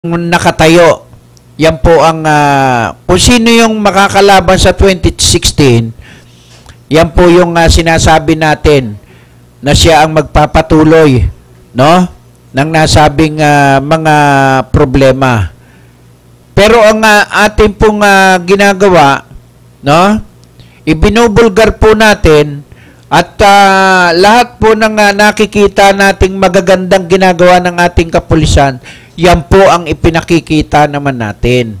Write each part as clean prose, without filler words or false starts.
nakatayo. Yan po ang kung sino yung makakalaban sa 2016, yan po yung sinasabi natin na siya ang magpapatuloy, no, ng nasabing mga problema. Pero ang ating pong ginagawa, no, ibinubulgar po natin at lahat po ng nakikita nating magagandang ginagawa ng ating kapulisan, yan po ang ipinakikita naman natin.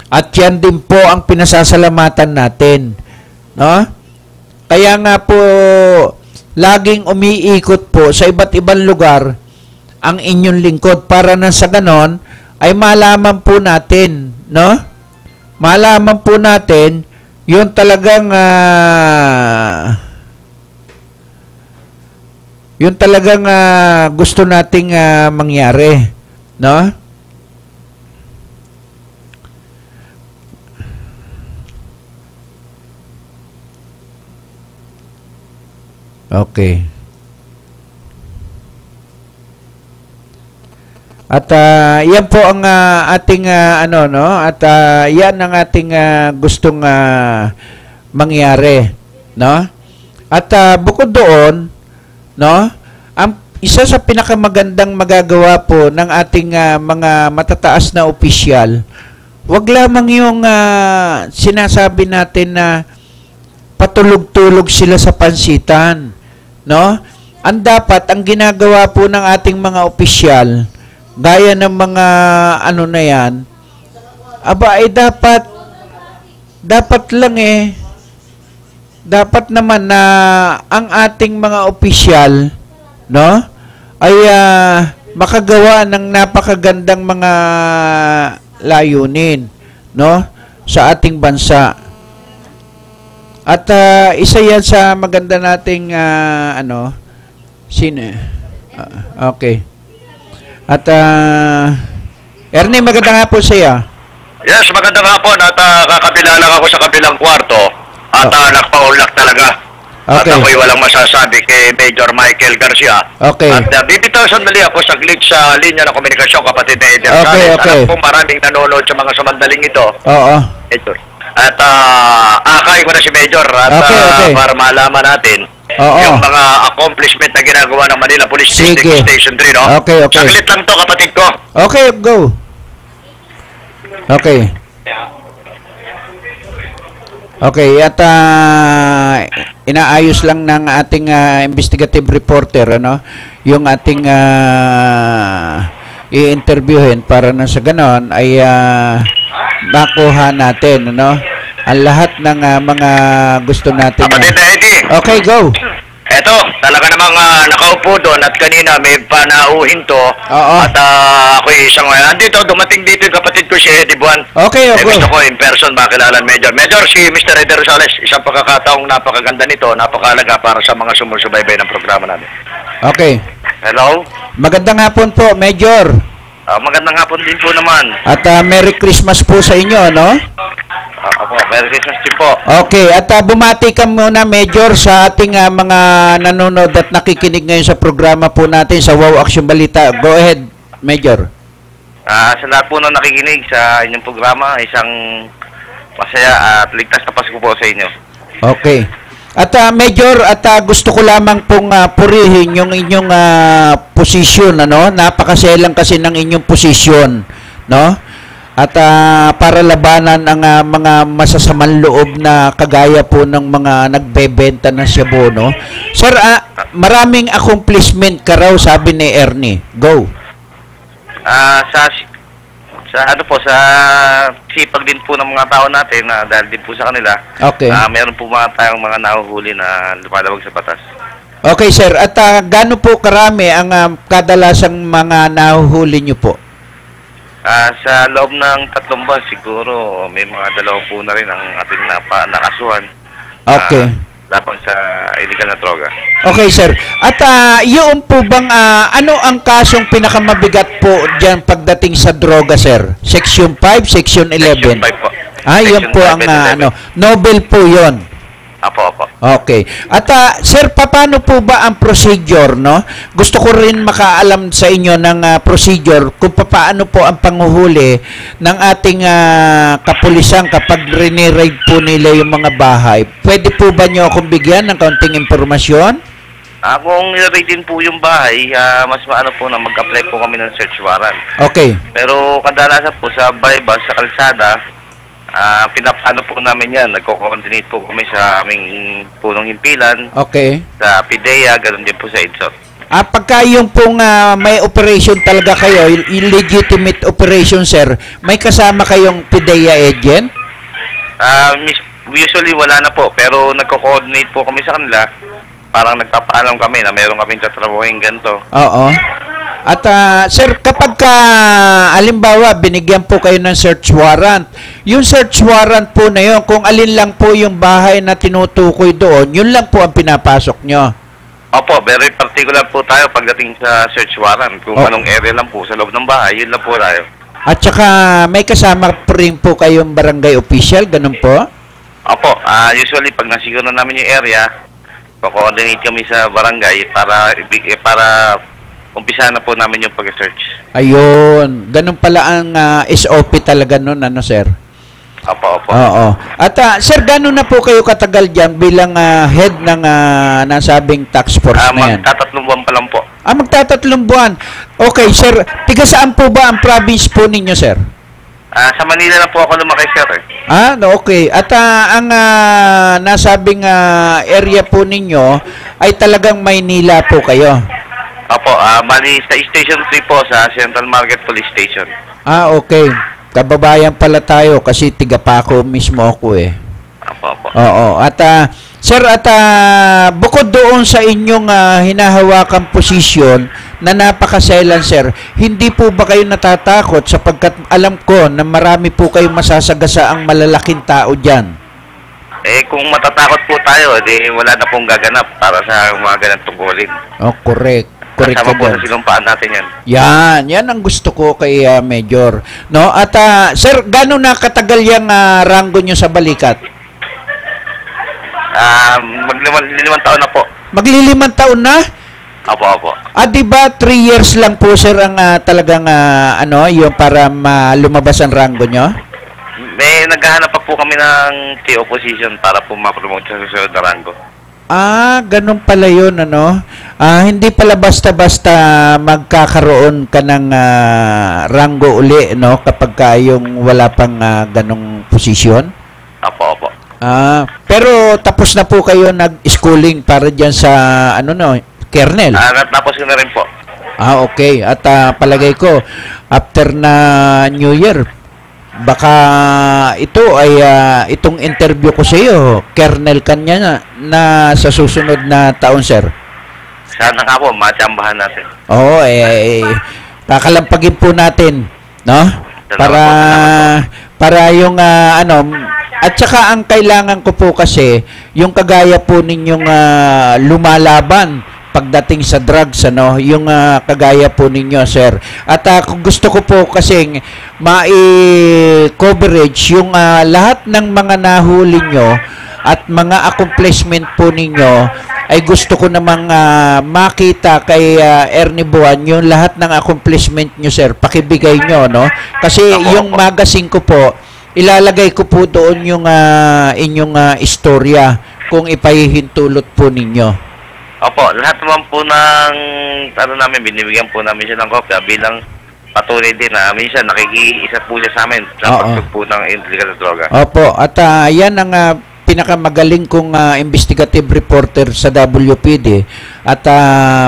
At yan din po ang pinasasalamatan natin. No? Kaya nga po, laging umiikot po sa iba't ibang lugar ang inyong lingkod para na sa ganon ay malaman po natin, no? Malaman po natin yung talagang gusto nating mangyari, no? Okay. At yan po ang ating ano, no? At yan ang ating gustong mangyari, no? At bukod doon, no? Ang isa sa pinakamagandang magagawa po ng ating mga matataas na opisyal, wag lamang yung sinasabi natin na patulog-tulog sila sa pansitan, no? Ang dapat, ang ginagawa po ng ating mga opisyal, gaya ng mga ano na yan, aba ay dapat lang dapat naman na ang ating mga opisyal, no, ay makagawa ng napakagandang mga layunin, no, sa ating bansa. At isa yan sa maganda nating ano, okay. At Ernie, magandang hapon sa iyo. Yes, magandang hapon at kakabila lang ako sa kabilang kwarto at nakpaulak talaga. Okay. At ako'y walang masasabi kay Major Michael Garcia. Okay. At bibitaw sandali ako saglit sa linya ng komunikasyon, kapatid na Eder Sales. Okay. Alam po maraming nanonood sa mga samandaling ito. Oo. Major. At akay ko na si Major at para malaman natin yung mga accomplishment na ginagawa ng Manila Police Station 3, no? Okay. Saglit lang to, kapatid ko. Okay, go. Okay. Okay, at inaayos lang ng ating investigative reporter, ano, yung ating i-interviewin para na sa ganon ay makuha natin, ano, ang lahat ng mga gusto natin. Kapatid na Eddie. Okay, go. Eto, talaga namang nakaupo doon at kanina may panauhin to. At ako'y isang andito, dumating dito yung kapatid ko si Eddie Buwan. Okay. Gusto ko in person makilala Major. Major, si Mr. Eder Sales, isang pagkakataong napakaganda nito, napakalaga para sa mga sumusubaybay ng programa namin. Okay. Hello? Magandang hapon po, Major. Magandang hapon din po naman. At Merry Christmas po sa inyo, no? Opo, Merry Christmas din po. Okay, at bumati ka muna, Major, sa ating mga nanonood at nakikinig ngayon sa programa po natin sa Wow Action Balita. Go ahead, Major. Sa lahat po na nakikinig sa inyong programa, isang masaya at ligtas na Pasko po sa inyo. Okay. At Major, at gusto ko lamang pong purihin yung inyong posisyon, ano? Napakaselang kasi ng inyong posisyon, no? At para labanan ang mga masasamang loob na kagaya po ng mga nagbebenta ng shabu, no? Sir, maraming accomplishment ka raw, sabi ni Ernie. Go. Sa sipag din po ng mga tao natin, dahil din po sa kanila. Okay. Meron po tayong mga nahuhuli na lumalabag sa batas. Okay, sir. At gaano po karami ang kadalasang mga nahuhuli nyo po? Sa loob ng 3 buwan siguro may mga 2 po na rin ang ating nakasuhan. Okay. Laban sa illegal na droga. Okay, sir. At yun po bang ano ang kasong pinakamabigat po diyan pagdating sa droga, sir? Section 5, Section 11. Section 5 po. Yun po ang ano, Nobel po 'yon. Apo. Okay. At sir, paano po ba ang procedure, no? Gusto ko rin makaalam sa inyo ng procedure kung paano po ang panguhuli ng ating kapulisan kapag riniraid po nila yung mga bahay. Pwede po ba nyo akong bigyan ng kaunting impormasyon? Kung niraid din po yung bahay, mas maano po na mag-apply po kami ng search warrant. Okay. Pero kadalasan po sa bypass, sa kalsada, pinapano po namin yan. Nagko-coordinate po kami sa aming punong himpilan. Okay. Sa PIDEA, ganoon din po sa EDSOT. Pagka yung pong may operation talaga kayo, legitimate operation, sir, may kasama kayong PIDEA agent? Usually wala na po, pero nagko-coordinate po kami sa kanila. Parang nagpapaalam kami na meron kaming tatrabuhin ganito. Oo. At sir, kapag alimbawa binigyan po kayo ng search warrant, yung search warrant po na yun, kung alin lang po yung bahay na tinutukoy doon, yun lang po ang pinapasok nyo. Opo, very particular po tayo pagdating sa search warrant. Kung anong area lang po sa loob ng bahay, yun lang po tayo. At saka may kasama rin po kayong barangay official, ganun po? Opo, usually pag nasiguro na namin yung area, co-coordinate kami sa barangay para umpisa na po namin yung pag-search. Ayun. Ganun pala ang SOP talaga nun, ano, sir? Opo. Oo. At sir, gano'n na po kayo katagal dyan bilang head ng nasabing task force na yan? Magtatatlong buwan pa lang po. Magtatatlong buwan. Okay, sir. Tiga saan po ba ang province po ninyo, sir? Sa Manila na po ako lumaki, sir. Okay. At ang nasabing area po ninyo ay talagang Maynila po kayo? Opo, bali sa Station 3 po sa Central Market Police Station. Okay. Kababayan pala tayo kasi tiga Paco mismo ako eh. Opo. Oo. At sir, bukod doon sa inyong hinahawakan posisyon na napakaselan, sir, hindi po ba kayo natatakot sapagkat alam ko na marami po kayong masasagasa ang malalaking tao dyan? Kung matatakot po tayo, wala na pong gaganap para sa mga ganang tungkulin. Correct. Kasama po sa sinumpaan natin yan. Yan ang gusto ko kay Major. No? At sir, gano'n na katagal yung ranggo nyo sa balikat? Maglilimang taon na po. Maglilimang taon na? Opo. Di ba 3 years lang po, sir, ang talagang yung para lumabas ang ranggo nyo? May naghahanap pa po kami ng opposition para po ma-promote sa susunod na ranggo. Ganun pala yun, ano? Hindi pala basta-basta magkakaroon ka ng ranggo uli, no? Kapag yung wala pang ganong posisyon? Opo. Pero tapos na po kayo nag-schooling para dyan sa, kernel? Natapos ko na rin po. Okay. At palagay ko, after na New Year, baka ito ay itong interview ko sa iyo, kernel kanya na sa susunod na taon, sir. Sana nga po, matsambahan natin. Kakalampagin po natin, no? Para yung at saka ang kailangan ko po kasi yung kagaya po ninyong lumalaban pagdating sa drugs, yung kagaya po ninyo, sir. At gusto ko po kasing mai-coverage yung lahat ng mga nahuli nyo at mga accomplishment po ninyo ay gusto ko namang makita kay Ernie Buwan yung lahat ng accomplishment nyo, sir. Pakibigay nyo, no? Kasi yung magazine ko po, ilalagay ko po doon yung inyong istorya kung ipahihintulot po ninyo. Opo, lahat naman po ng namin, binibigyan po namin siya ng kopya bilang patuloy din na minsan nakikiisa po siya sa amin sa pagtug po ng illegal na droga. Opo, at yan ang pinakamagaling kong investigative reporter sa WPD at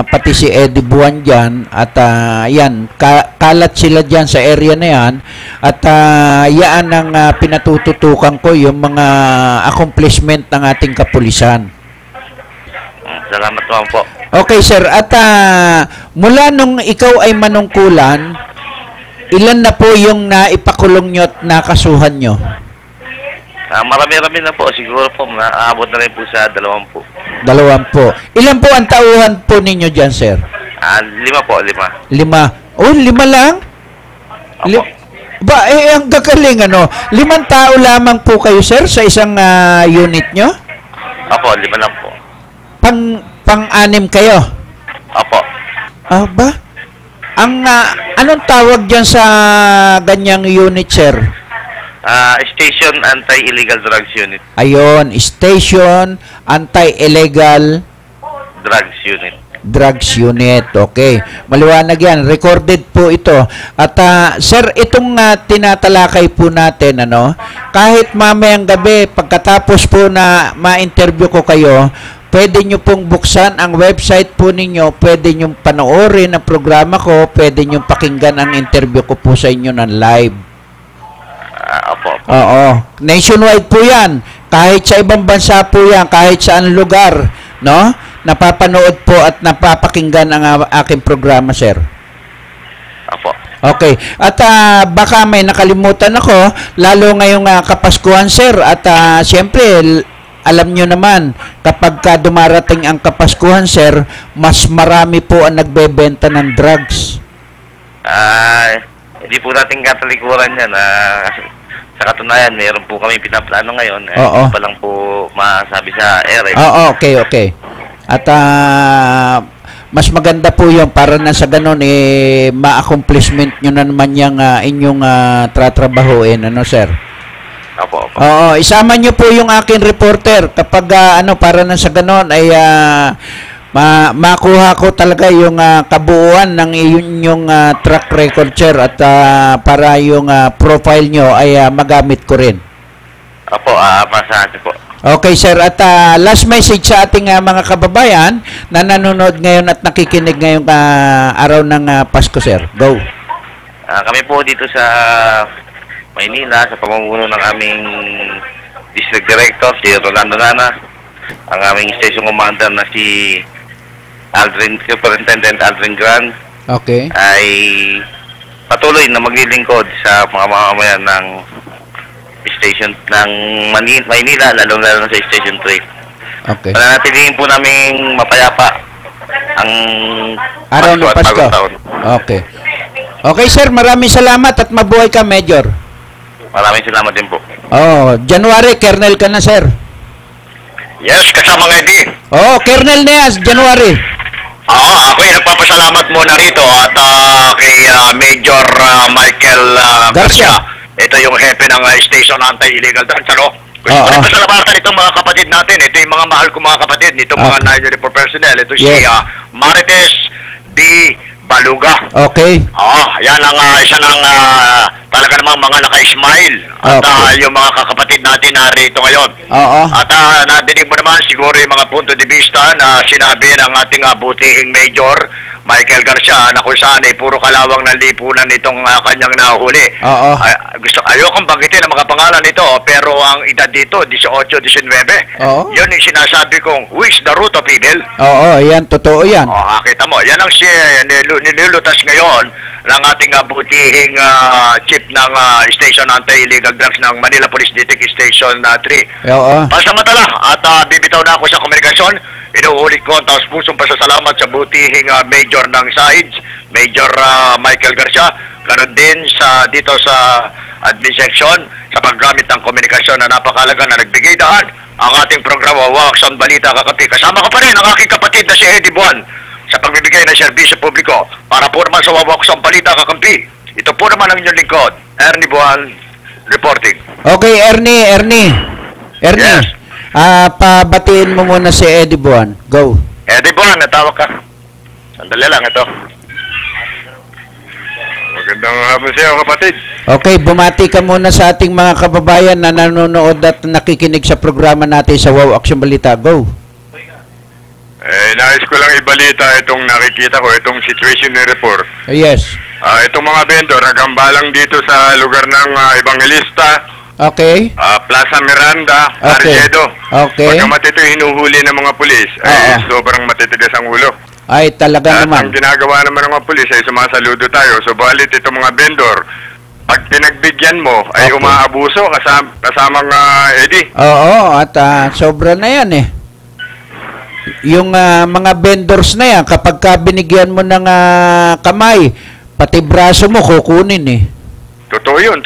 pati si Eddie Buwan dyan at yan, kalat sila dyan sa area na yan at yan ang pinatututukan ko yung mga accomplishment ng ating kapulisan. Salamat naman po. Okay, sir. At mula nung ikaw ay manungkulan, ilan na po yung naipakulong nyo at nakasuhan nyo? Marami-rami na po. Siguro po, naabot na rin po sa 20. 20. Ilan po ang tauhan po ninyo dyan, sir? 5 po, 5. 5. 5 lang? Ang gagaling, 5 tao lamang po kayo, sir, sa isang unit nyo? Opo, 5 lang po. Pang-anim kayo? Opo. Ba? Anong tawag dyan sa ganyang unit, sir? Station Anti-Illegal Drugs Unit. Ayun, Station Anti-Illegal Drugs Unit. Okay. Maliwanag yan. Recorded po ito. At sir, itong tinatalakay po natin, kahit mamayang gabi, pagkatapos po na ma-interview ko kayo, pwede nyo pong buksan ang website po ninyo, pwede nyo panoorin ang programa ko, pwede nyo pakinggan ang interview ko po sa inyo ng live. Opo. Oo. Nationwide po yan. Kahit sa ibang bansa po yan, kahit saan lugar, napapanood po at napapakinggan ang aking programa, sir. Opo. Okay. At baka may nakalimutan ako, lalo ngayong Kapaskuhan, sir. At siyempre, alam nyo naman, kapag dumarating ang Kapaskuhan, sir, mas marami po ang nagbebenta ng drugs. Hindi po natin katalikuran yan. Sa katunayan, mayroon po kami pinaplano ngayon. Oo. Pa lang po masabi sa air. Okay. At mas maganda po yung para na sa ganun, ma-accomplishment nyo na naman yung inyong tratrabahoin, sir? Opo. Oo, isama nyo po yung akin reporter kapag para na sa ganun ay makuha ko talaga yung kabuuan ng inyong track record, sir, at para yung profile nyo ay magamit ko rin. Opo, masasabi po. Okay, sir, at last message sa ating mga kababayan na nanonood ngayon at nakikinig ngayong araw ng Pasko, sir. Go. Kami po dito sa Maynila, sa pamumuno ng aming District Director, si Rolando Nana, ang aming Station Commander na si Superintendent Aldrin Gran, okay, ay patuloy na maglilingkod sa mga mamamayan ng station ng Maynila, lalo na sa Station 3. Okay. Pananatilihin po namin mapayapa ang araw ng Pasko. Okay. Okay, sir, maraming salamat at mabuhay ka, Major. Maraming salamat din po. January, Colonel ka na, sir. Yes, kasama nga Eddie. Colonel na January. Ako ay nagpapasalamat muna rito at kay Major Michael Garcia. Ito yung hepe ng Station Anti-Illegal Drugs, Gusto ko rin pasalamatan itong mga kapatid natin. Ito yung mga mahal ko mga kapatid. Itong mga 9 personnel. Ito si Marites D. Baluga. Okay. Yan ang isa ng talaga namang mga naka-smile. At yung mga kakapatid natin narito ngayon. At nadinig mo naman siguro yung mga punto de vista na sinabi ng ating butihing Major Michael Garcia na kung saan ay puro kalawang ng lipunan itong kanyang nahuli. Ayokong banggitin ang mga pangalan nito, pero ang edad dito, 18, 19. Yun yung sinasabi kong, who is the root of evil? Yan, totoo yan. Kita mo, yan ang nilulutas ngayon ng ating butihing chief ng Station Anti-Illegal Drugs ng Manila Police District Station 3. Pasamatala at bibitaw na ako sa komunikasyon. Inuulit ko ang taos-pusong pasasalamat sa butihing Major ng SAIDS, Major Michael Garcia, ganoon din dito sa admin section sa paggamit ng komunikasyon na napakalaga na nagbigay daan ang ating programa Wax on Balita Kakampi. Kasama ko pa rin ang aking kapatid na si Eddie Buwan sa pagbibigay ng serbisyo publiko para po naman sa Wax on Balita Kakampi. Ito po naman ang inyong lingkod, Ernie Buwan, reporting. Okay, Ernie. Yes. Pabatiin mo muna si Eddie Buwan. Go. Eddie Buwan, natawag ka. Sandali lang ito. Magandang hapon sa iyo, kapatid. Okay, bumati ka muna sa ating mga kababayan na nanonood at nakikinig sa programa natin sa Wow Action Balita. Go. Nais ko lang ibalita itong nakikita ko, itong situation report. Yes. Itong mga vendor, nagambalang dito sa lugar ng Evangelista, okay, Plaza Miranda, Arjedo. Okay. Pagkamat ito hinuhuli ng mga pulis, ay sobrang matitigas ang ulo. Ay, talaga naman. Ang ginagawa naman ng mga pulis ay sumasaludo tayo. Subalit itong mga vendor, pag pinagbigyan mo, ay umaabuso kasamang Eddie. At sobra na yan eh. Yung mga vendors na yan, kapag binigyan mo ng kamay, pati braso mo kukunin eh. Totoo yun.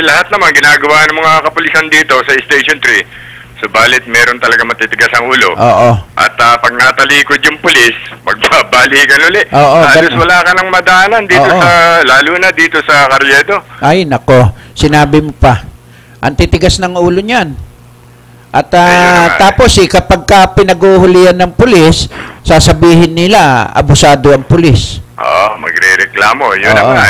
Lahat naman ginagawa ng mga kapulisan dito sa Station 3. Subalit meron talaga matitigas ang ulo. Oo. At pag natalikod yung pulis, magbabalikan uli. Oo. Halos wala ka ng madaanan dito lalo na dito sa Carriedo. Ay, nako. Sinabi mo pa. Ang titigas ng ulo niyan. At tapos kapag pinag-uhulihan ng pulis, sasabihin nila, abusado ang pulis. Oo, magre-reklamo. Yun na nga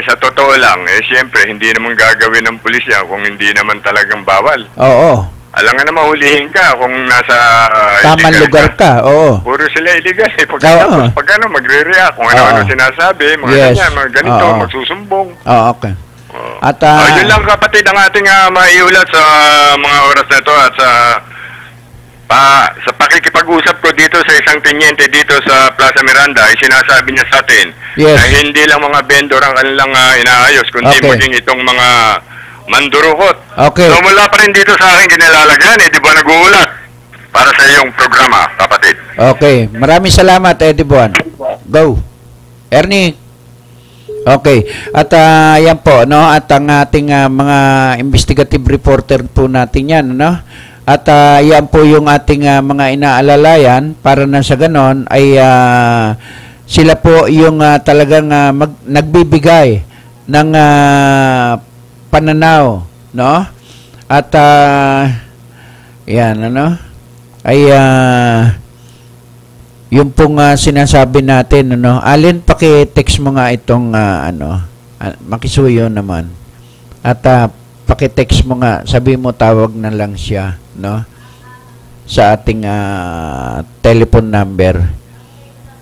sa totoo lang, siyempre, hindi naman gagawin ng pulis yan kung hindi naman talagang bawal. Oo. Alam nga na mahulihin ka kung nasa tamang lugar ka. Oo. Puro sila illegal. Pag magre-react, kung ano sinasabi, mga ganyan, mga ganito, magsusumbong. Oo, okay. At yun lang kapatid ang ating maiulat sa mga oras na ito at sa pakikipag-usap ko dito sa isang tenyente dito sa Plaza Miranda ay sinasabi niya sa atin na hindi lang mga vendor ang kanilang inaayos kundi maging itong mga mandurukot. Okay. So mula pa rin dito sa akin kinilalagyan di ba nag-uulat para sa iyong programa, kapatid. Okay. Maraming salamat, Eddie Buwan. Go. Ernie. Okay. At yan po, no? At ang ating mga investigative reporter po natin yan, no? At yan po yung ating mga inaalalayan para na sa ganon ay sila po yung talagang nagbibigay ng pananaw, no? At yan, ano? Ay yung pong sinasabi natin, ano? Alin, paki-text mo nga itong makisuyo naman. At paki-text mo nga, sabi mo tawag na lang siya, no? Sa ating telephone number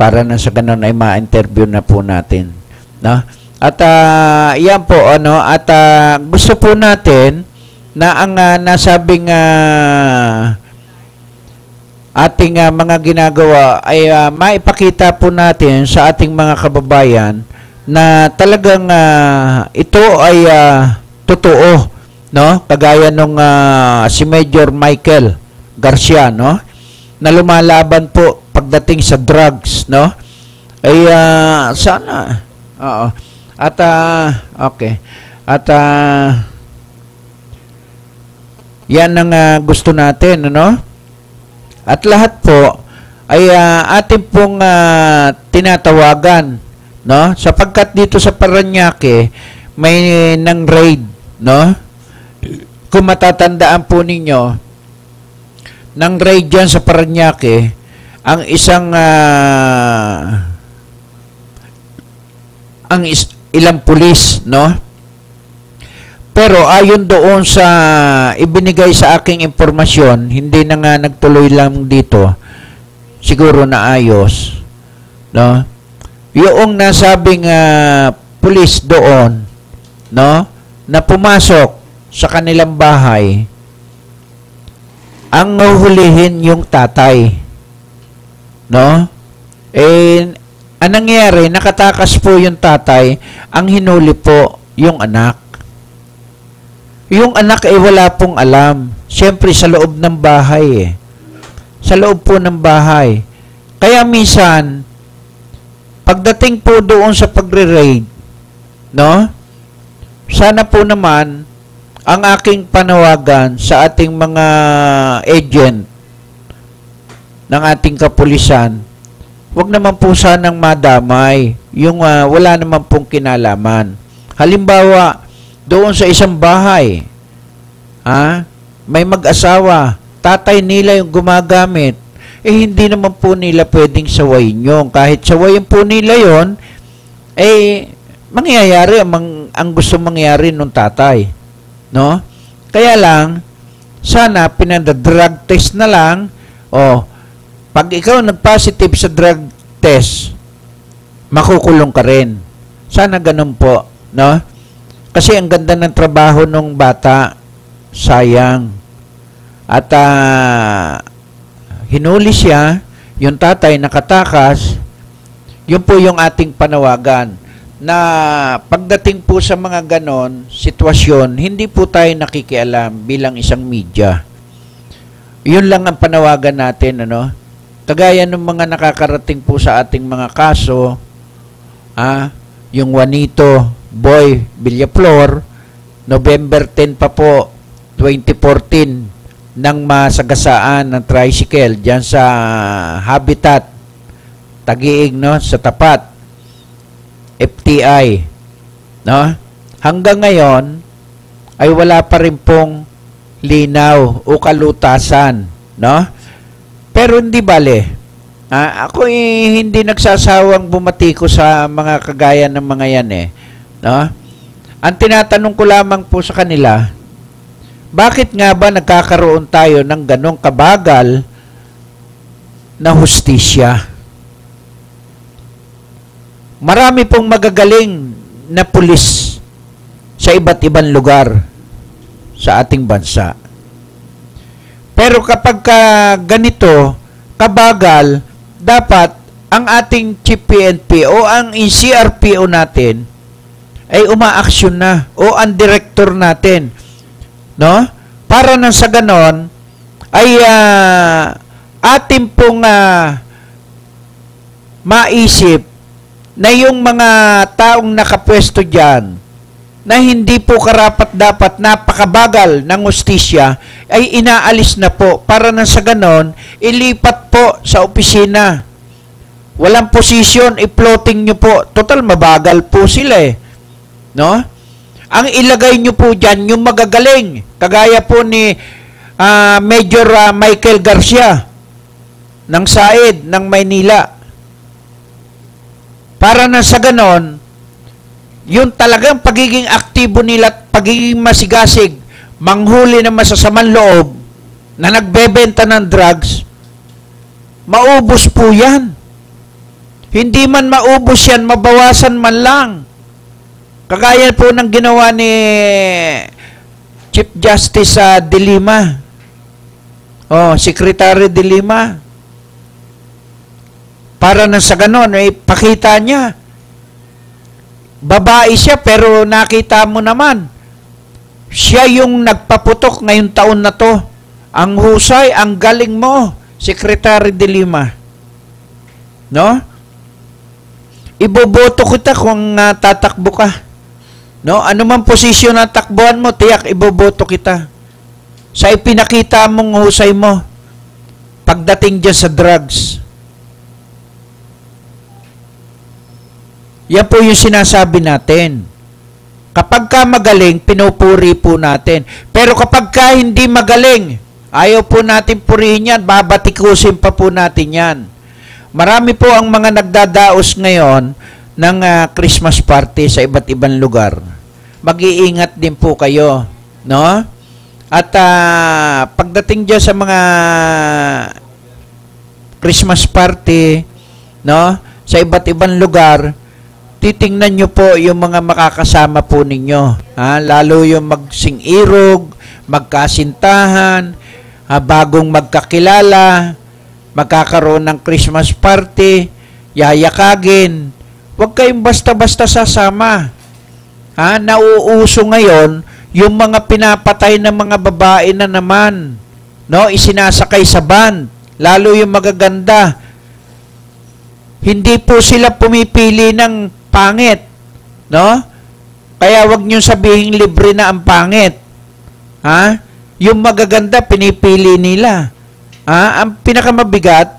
para na sa ganun ay ma-interview na po natin, no? At yan po, ano, at gusto po natin na ang nasabing ating mga ginagawa ay maipakita po natin sa ating mga kababayan na talagang ito ay totoo, no? Kagaya nung si Major Michael Garcia, no? Na lumalaban po pagdating sa drugs, no? Ay sana. Oo. At okay. At yan ang gusto natin, no? At lahat po ay atin pong tinatawagan, no? Sapagkat dito sa Parañaque may nang raid, no? Kung matatandaan po ninyo, nang raid dyan sa Parañaque, ang isang ilang pulis, no? Pero ayon doon sa ibinigay sa aking impormasyon, hindi na nga nagtuloy lang dito, siguro na ayos, no? Yung nasabing pulis doon, no, na pumasok sa kanilang bahay, ang huhulihin yung tatay, no? Ang nangyari, nakatakas po yung tatay, ang hinuli po yung anak. Yung anak ay wala pong alam. Siyempre sa loob ng bahay Sa loob po ng bahay. Kaya minsan, pagdating po doon sa pagre-raid, no? Sana po naman ang aking panawagan sa ating mga agent ng ating kapulisan, wag naman po sanang madamay yung wala naman pong kinalaman. Halimbawa, doon sa isang bahay, may mag-asawa, tatay nila yung gumagamit, hindi naman po nila pwedeng sawayin yun. Kahit sawayin po nila yun, mangyayari ang gusto mangyari nung tatay. No? Kaya lang, sana pinadrug test na lang, pag ikaw nag-positive sa drug test, makukulong ka rin. Sana ganun po, no? Kasi ang ganda ng trabaho ng bata, sayang. At hinuli siya, yung tatay nakatakas, yun po yung ating panawagan. Na pagdating po sa mga ganon sitwasyon, hindi po tayo nakikialam bilang isang media. Yun lang ang panawagan natin, ano? Kagaya ng mga nakakarating po sa ating mga kaso, yung Juanito Boy Villaflor, November 10 pa po, 2014, ng masagasaan ng tricycle dyan sa Habitat, Taguig, no? Sa tapat, FTI, no? Hanggang ngayon, ay wala pa rin pong linaw o kalutasan, no? Pero hindi bale. Ako hindi nagsasawang bumati ko sa mga kagaya ng mga yan no? Ang tinatanong ko lamang po sa kanila, bakit nga ba nagkakaroon tayo ng ganong kabagal na hustisya? Marami pong magagaling na pulis sa iba't ibang lugar sa ating bansa. Pero kapag ganito, kabagal, dapat ang ating Chief PNP o ang CRPO natin ay umaaksyon na o ang director natin, no? Para nang sa ganon ay atin pong maisip na yung mga taong nakapwesto dyan na hindi po karapat-dapat napakabagal ng hustisya ay inaalis na po para nang sa ganon ilipat po sa opisina. Walang posisyon, i-floating nyo po. Total, mabagal po sila no? Ang ilagay nyo po dyan, yung magagaling. Kagaya po ni Major Michael Garcia ng SAID ng Maynila. Para na sa ganon, yung talagang pagiging aktibo nila at pagiging masigasig, manghuli ng masasamang loob na nagbebenta ng drugs, maubos po yan. Hindi man maubos yan, mabawasan man lang. Kagaya po ng ginawa ni Chief Justice De Lima. Secretary De Lima. Para na sa ganon, pakita niya. Babae siya, pero nakita mo naman, siya yung nagpaputok ngayong taon na to. Ang husay, ang galing mo, Secretary De Lima. No? Iboboto kita kung tatakbo ka. No? Ano man posisyon na takbuhan mo, tiyak iboboto kita. Sa ipinakita mong husay mo, pagdating dyan sa drugs. Yan po yung sinasabi natin. Kapag ka magaling, pinupuri po natin. Pero kapag ka hindi magaling, ayaw po natin purihin yan, babatikusin pa po natin yan. Marami po ang mga nagdadaos ngayon ng Christmas party sa iba't ibang lugar. Mag-iingat din po kayo, no? At pagdating dyan sa mga Christmas party, no? Sa iba't ibang lugar, titingnan nyo po yung mga makakasama po ninyo. Lalo yung magsing-irog, magkasintahan, bagong magkakilala, magkakaroon ng Christmas party, yayakagin. Huwag kayong basta-basta sasama. Nauuso ngayon yung mga pinapatay ng mga babae na naman. No? Isinasakay sa van. Lalo yung magaganda. Hindi po sila pumipili ng pangit. No? Kaya wag niyo sabihin libre na ang pangit. Yung magaganda, pinipili nila. Ang pinakamabigat,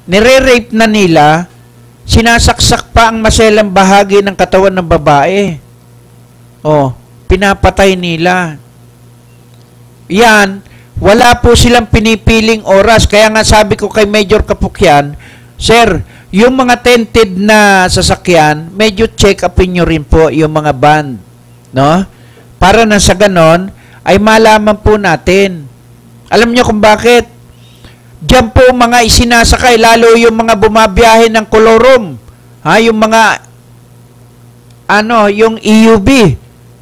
nire-rape na nila, sinasaksak pa ang maselang bahagi ng katawan ng babae. Pinapatay nila. Yan, wala po silang pinipiling oras. Kaya nga sabi ko kay Major Kapukyan, Sir, yung mga tented na sasakyan, medyo check upin nyo rin po yung mga band. No? Para na sa ganon, ay malaman po natin. Alam nyo kung bakit? Diyan po mga isinasakay, lalo yung mga bumabiyahe ng Colorum. Yung mga, yung EUB.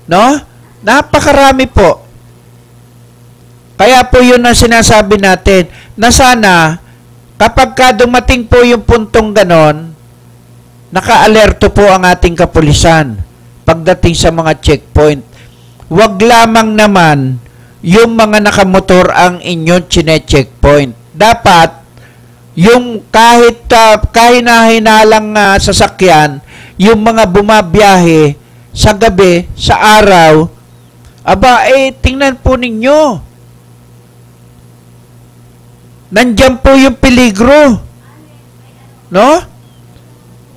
No? Napakarami po. Kaya po yun ang sinasabi natin, na sana, kapag ka dumating po yung puntong ganon, naka-alerto po ang ating kapulisan pagdating sa mga checkpoint. Huwag lamang naman yung mga nakamotor ang inyong chine-checkpoint. Dapat, yung kahit kahina-hinalang sasakyan, yung mga bumabiyahe sa gabi, sa araw, tingnan po ninyo. Nandiyan po yung peligro. No?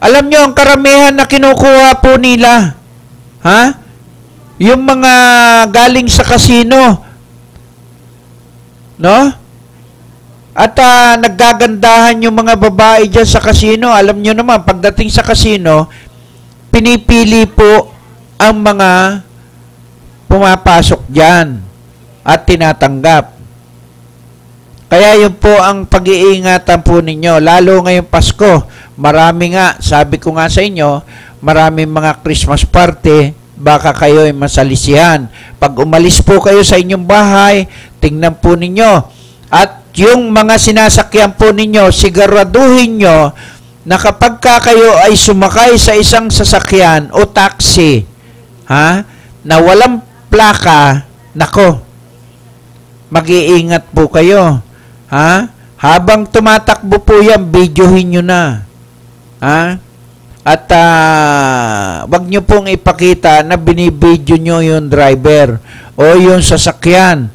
Alam nyo, ang karamihan na kinukuha po nila, yung mga galing sa kasino, no? At naggagandahan yung mga babae dyan sa kasino. Alam nyo naman, pagdating sa kasino, pinipili po ang mga pumapasok dyan at tinatanggap. Kaya yun po ang pag-iingatan po ninyo. Lalo ngayong Pasko, marami nga, sabi ko nga sa inyo, maraming mga Christmas party, baka kayo ay masalisihan. Pag umalis po kayo sa inyong bahay, tingnan po ninyo. At yung mga sinasakyan po ninyo, siguraduhin nyo na kapag kayo ay sumakay sa isang sasakyan o taxi, na walang plaka, nako, mag-iingat po kayo. Habang tumatakbo po yan, videohin nyo na. At wag nyo pong ipakita na binibidyo nyo yung driver o yung sasakyan.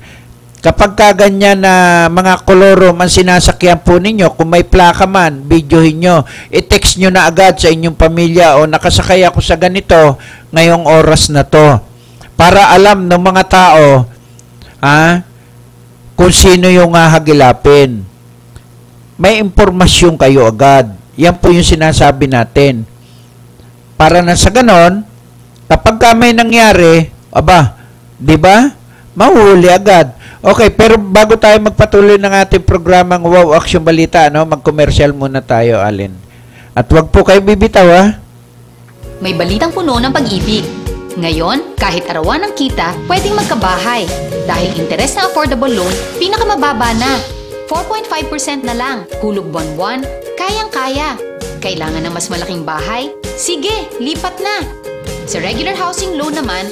Kapag kaganyan na mga kolorom ang sinasakyan po ninyo, kung may plaka man, videohin nyo. I-text nyo na agad sa inyong pamilya, o nakasakay ako sa ganito ngayong oras na to. Para alam ng mga tao, kung sino yung hagilapin. May impormasyon kayo agad. Yan po yung sinasabi natin. Para na sa ganon, kapag may nangyari, di ba? Mahuli agad. Okay, pero bago tayo magpatuloy ng ating programang Wow Action Balita, mag-commercial muna tayo, Alin. At wag po kayo bibitaw, May balitang puno ng pag-ibig. Ngayon, kahit arawan ng kita, pwedeng magkabahay. Dahil interes na affordable loan, pinakamababa na. 4.5% na lang. Hulog buwan-buwan, kayang-kaya. Kailangan ng mas malaking bahay? Sige, lipat na. Sa regular housing loan naman,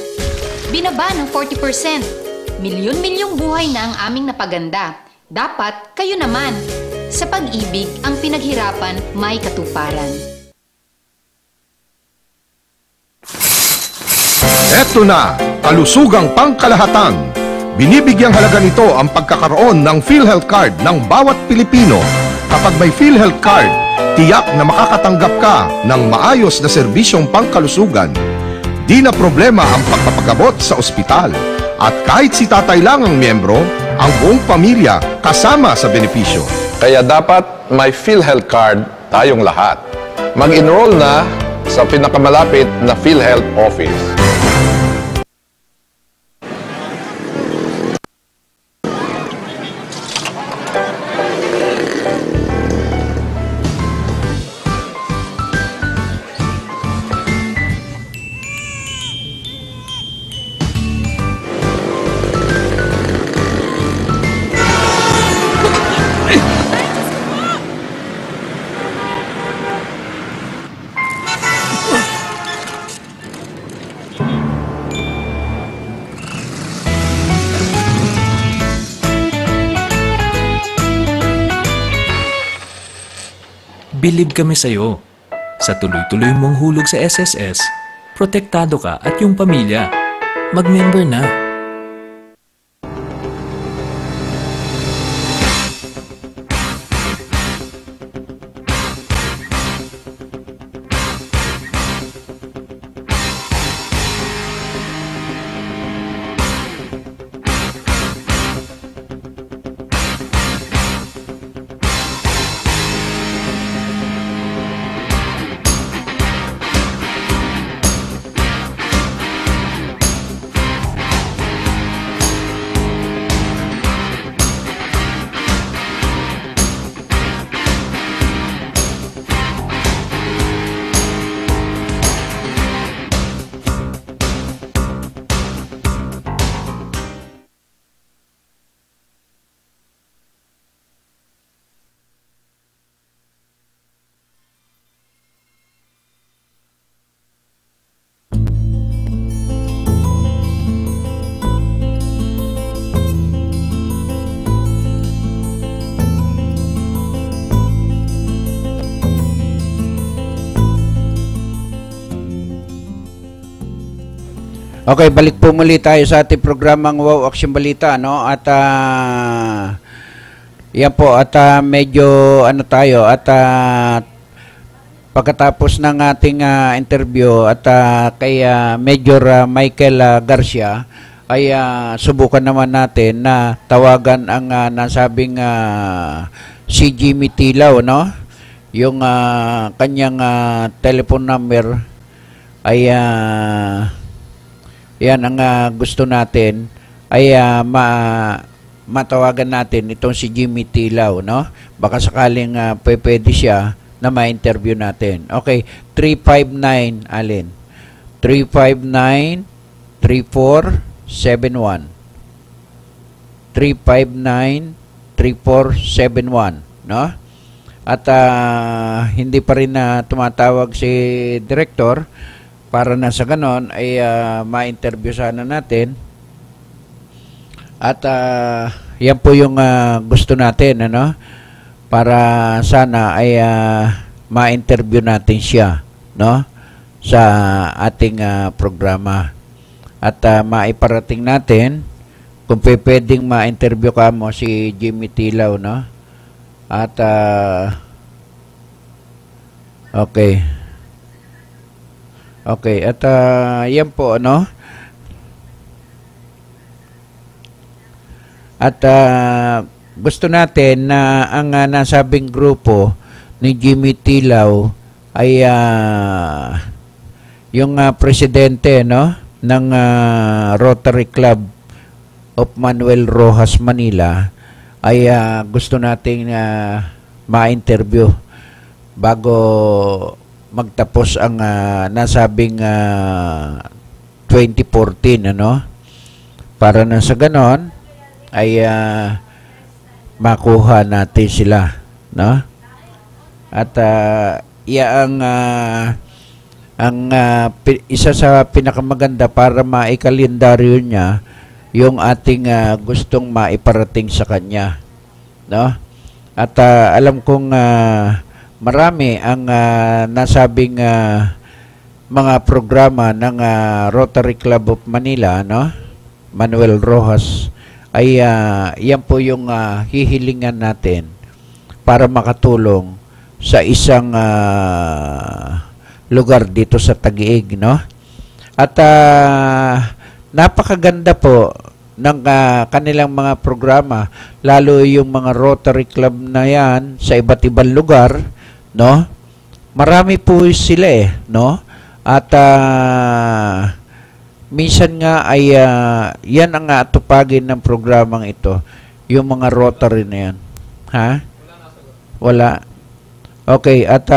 binaba ng 40%. Milyon-milyong buhay na ang aming napaganda. Dapat kayo naman. Sa pag-ibig, ang pinaghirapan may katuparan. Eto na, kalusugang pangkalahatan. Binibigyang halaga nito ang pagkakaroon ng PhilHealth Card ng bawat Pilipino. Kapag may PhilHealth Card, tiyak na makakatanggap ka ng maayos na serbisyong pangkalusugan. Di na problema ang pagpapagamot sa ospital. At kahit si tatay lang ang miyembro, ang buong pamilya kasama sa benepisyo. Kaya dapat may PhilHealth Card tayong lahat. Mag-enroll na sa pinakamalapit na PhilHealth office. Bilib kami sa'yo. Sa tuloy-tuloy mong hulog sa SSS, protektado ka at yung pamilya. Mag-member na. Okay, balik po muli tayo sa ating programang Wow Action Balita, At Yan po, at medyo ano tayo, at pagkatapos ng ating interview at kay Major Michael Garcia, ay subukan naman natin na tawagan ang nasabing si Jimmy Tilaw, no? Yung kanyang telephone number ay yan ang gusto natin ay matawagan natin itong si Jimmy Tilaw, no? Baka sakaling pwede siya na ma-interview natin. Okay, 359 Alin. 359-3471. 359-3471, no? At hindi pa rin tumatawag si Director para na sa ganon ay ma-interview sana natin. At yan po yung gusto natin, ano? Para sana ay ma-interview natin siya, no? Sa ating programa. At maiparating natin kung pwedeng ma-interview ka mo si Jimmy Tilaw, no? At okay. Okay, at yan po, ano? At gusto natin na ang nasabing grupo ni Jimmy Tilaw ay yung presidente, no, ng Rotary Club of Manuel Rojas, Manila, ay gusto nating ma-interview bago magtapos ang nasabing 2014, ano, para na sa ganon ay makuha natin sila, no? At isa sa pinakamaganda para maikalendaryo niya yung ating gustong maiparating sa kanya, no? At alam kong marami ang nasabing mga programa ng Rotary Club of Manila, no? Manuel Rojas, ay yan po yung hihilingan natin para makatulong sa isang lugar dito sa Taguig, no? At napakaganda po ng kanilang mga programa, lalo yung mga Rotary Club na yan sa iba't ibang lugar, no? Marami po sila, no? At minsan nga ay yan ang atupagin ng programang ito, yung mga Rotary na yan. Ha? Wala. Okay, at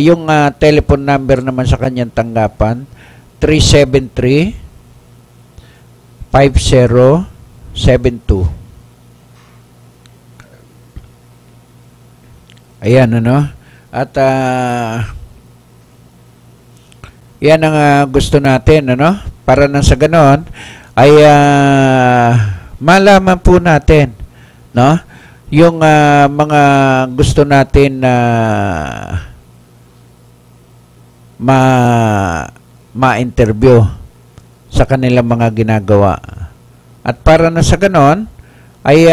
yung telephone number naman sa kanyang tanggapan, 373-5072. Ayan, ano? At yan ang gusto natin, ano? Para na sa ganon ay malaman po natin, no? Yung mga gusto natin na ma-interview sa kanilang mga ginagawa. At para na sa ganon ay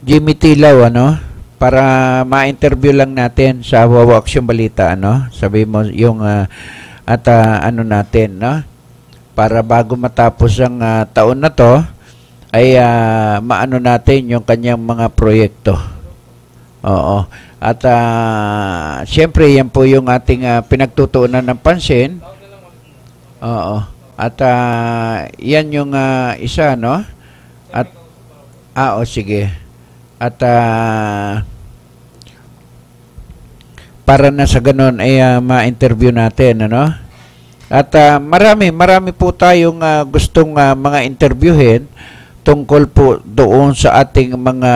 Jimmy Tilaw, ano? Para ma-interview lang natin sa Wawa Aksyon Balita, ano? Sabi mo yung at ano natin, no? Para bago matapos ang taon na to ay maano natin yung kanyang mga proyekto. Oo. At siyempre yan po yung ating pinagtutuunan ng pansin. Oo. At yan yung isa, no? At sige. At para na sa ganun ay ma-interview natin, ano? At marami po tayong gustong mga interviewin tungkol po doon sa ating mga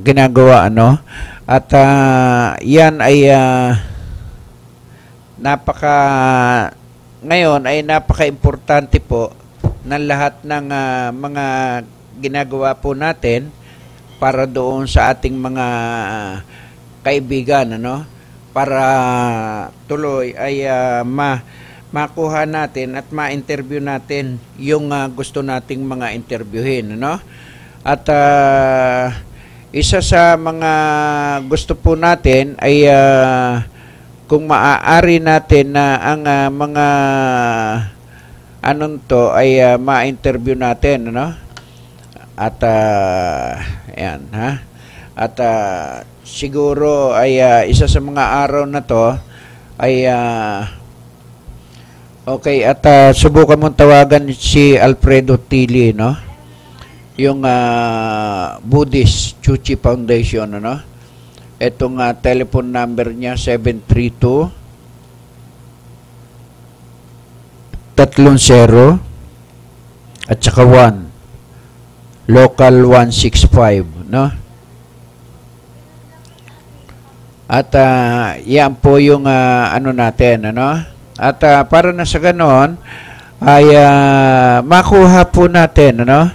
ginagawa, ano? At yan ay ngayon ay napaka-importante po ng lahat ng mga ginagawa po natin para doon sa ating mga kaibigan, ano? Para tuloy ay makuha natin at ma-interview natin yung gusto nating mga interviewin, no? At isa sa mga gusto po natin ay kung maaari natin na ang mga anong to ay ma-interview natin, no? At ayan, ha? At siguro ay isa sa mga araw na to ay okay, at subukan mong tawagan si Alfredo Tili, no? Yung Buddhist Chuchi Foundation, no? Itong telephone number niya 732 30 at saka 1 local 165, no? At yan po yung ano natin, ano? At para na sa ganon ay makuha po natin, ano?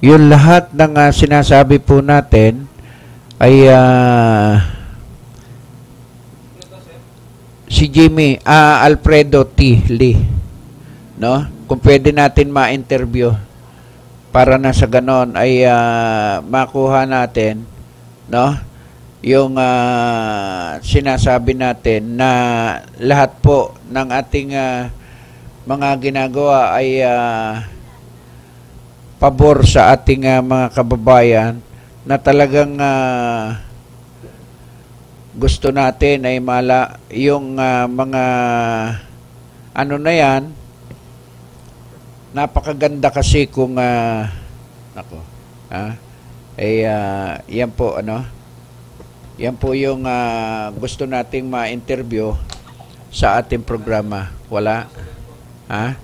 Yung lahat ng sinasabi po natin ay si Jimmy Alfredo T. Lee, no? Kung pwede natin ma-interview para na sa ganon ay makuha natin, no? Yung sinasabi natin na lahat po ng ating mga ginagawa ay pabor sa ating mga kababayan na talagang gusto natin ay yung mga ano na yan, napakaganda kasi kung yan po, ano, yan po yung gusto nating ma-interview sa ating programa. Wala? Ha?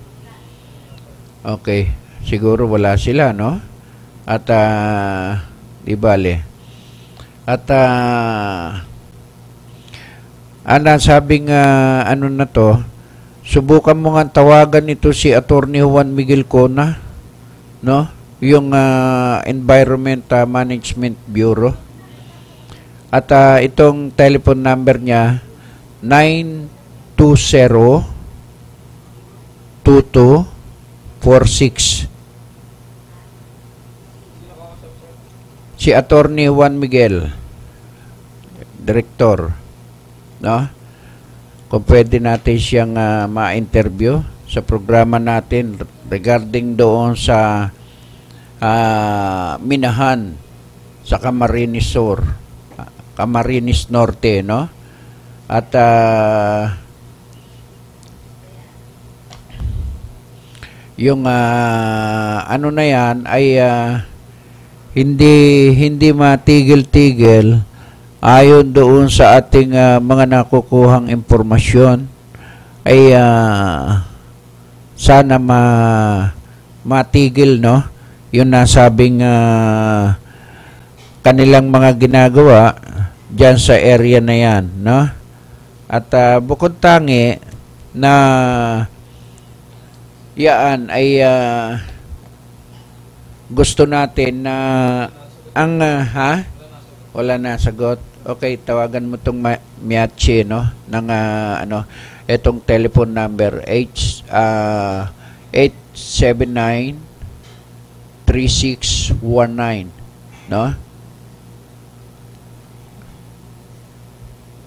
Okay. Siguro wala sila, no? At, di bale. At, sabing, ano na to, subukan mo nga tawagan ito si Attorney Juan Miguel Cona, no? Yung Environment Management Bureau. At itong telephone number niya 920-2246. Si Attorney Juan Miguel, Director, no? Kung pwede natin siyang ma-interview sa programa natin regarding doon sa Minahan sa Camarines Sur, Camarines Norte, no? At yung ano na yan ay hindi matigil-tigil ayon doon sa ating mga nakukuhang impormasyon ay sana matigil, no? Yung nasabing kanilang mga ginagawa dyan sa area na yan, no? At bukod tangi na yaan ay gusto natin na ang wala na sagot. Okay, tawagan mo tong Miachi, no? Ng ano, etong telephone number 879-3619, no?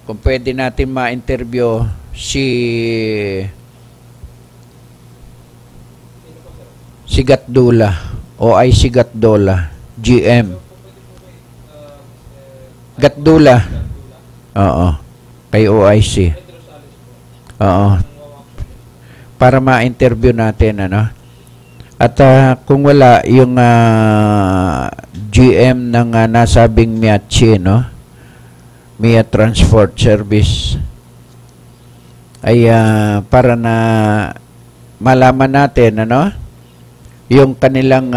Kung pwede natin ma-interview si Gatdula o ay si Gatdola, GM. Gatdula. Oo. Kay OIC. Oo. Para ma-interview natin, ano? At kung wala yung GM ng nasabing Miachi, no? Mia Transport Service ay para na malaman natin, ano, yung kanilang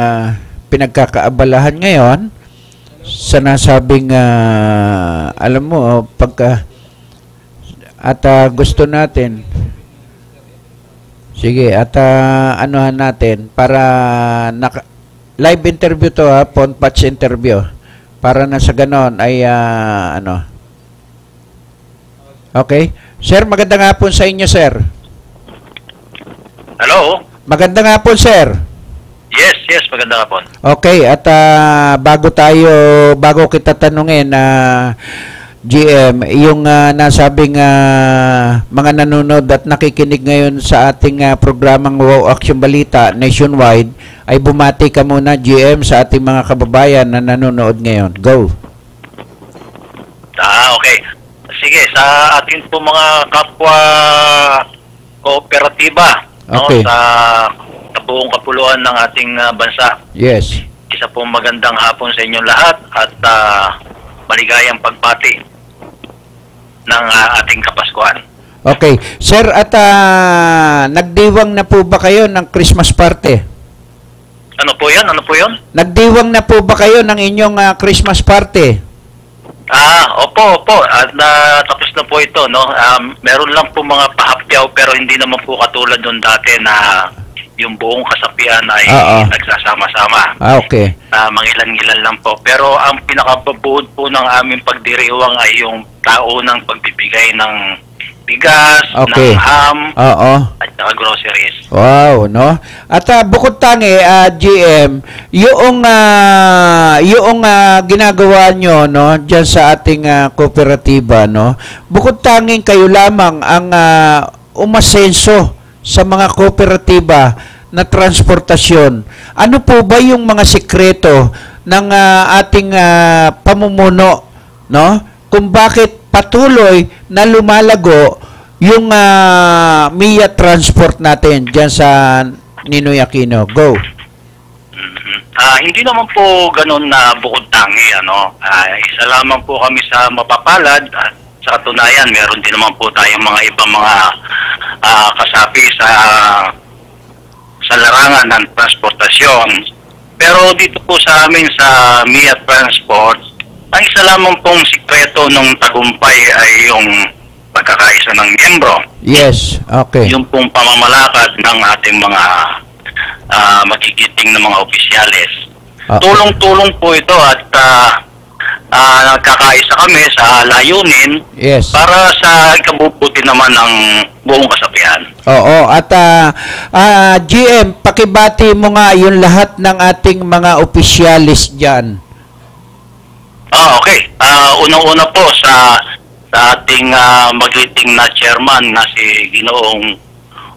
pinagkakaabalahan ngayon sa nasabing alam mo pagka at gusto natin sige at anuhan natin para live interview to, phone patch interview, para na sa ganon ay ano. Okay? Sir, magandang hapon sa inyo, sir. Hello? Magandang hapon, sir. Yes, magandang hapon. Okay, at bago kita tanungin, GM, yung nasabing mga nanonood at nakikinig ngayon sa ating programang Wow Action Balita nationwide, ay bumati ka muna, GM, sa ating mga kababayan na nanonood ngayon. Go. Okay. Sige, sa ating po mga kapwa kooperatiba, okay, no, sa buong kapuluan ng ating bansa. Yes. Isa po magandang hapon sa inyong lahat at maligayang pagbati ng ating Kapaskuhan. Okay. Sir, at nagdiwang na po ba kayo ng Christmas party? Ano po yan? Nagdiwang na po ba kayo ng inyong Christmas party? Opo. At tapos na po ito, no? Meron lang po mga pahapyaw pero hindi naman po katulad nung dati na yung buong kasapian ay nagsasama-sama. Okay. Mangilan-ngilan lang po. Pero ang pinakababuod po ng aming pagdiriwang ay yung taunang pagbibigay ng bigas, ng ham, at saka groceries. Wow, no? At bukod tangi, GM, yung ginagawa nyo, no, dyan sa ating kooperatiba, no, bukod tanging kayo lamang ang umasenso sa mga kooperatiba na transportasyon. Ano po ba yung mga sikreto ng ating pamumuno, no? Kung bakit patuloy na lumalago yung MIA transport natin dyan sa Ninoy Aquino. Go. Hindi naman po ganun na bukod tangi, ano. Isa lamang po kami sa mapapalad at sa katunayan, meron din naman po tayong mga ibang mga kasapi sa larangan ng transportasyon. Pero dito po sa amin sa MIA Transport, ang isa lamang pong sikreto ng tagumpay ay yung pagkakaisa ng miyembro. Yes, okay. Yung pong pamamalakad ng ating mga magigiting na mga opisyalis. Tulong-tulong po ito at nagkakaisa kami sa layunin, yes, para sa ikabubuti naman ng buong kasapian. Oo, at GM, pakibati mo nga yung lahat ng ating mga opisyalis dyan. Okay. Unang-una po sa ating magiting na chairman na si Ginoong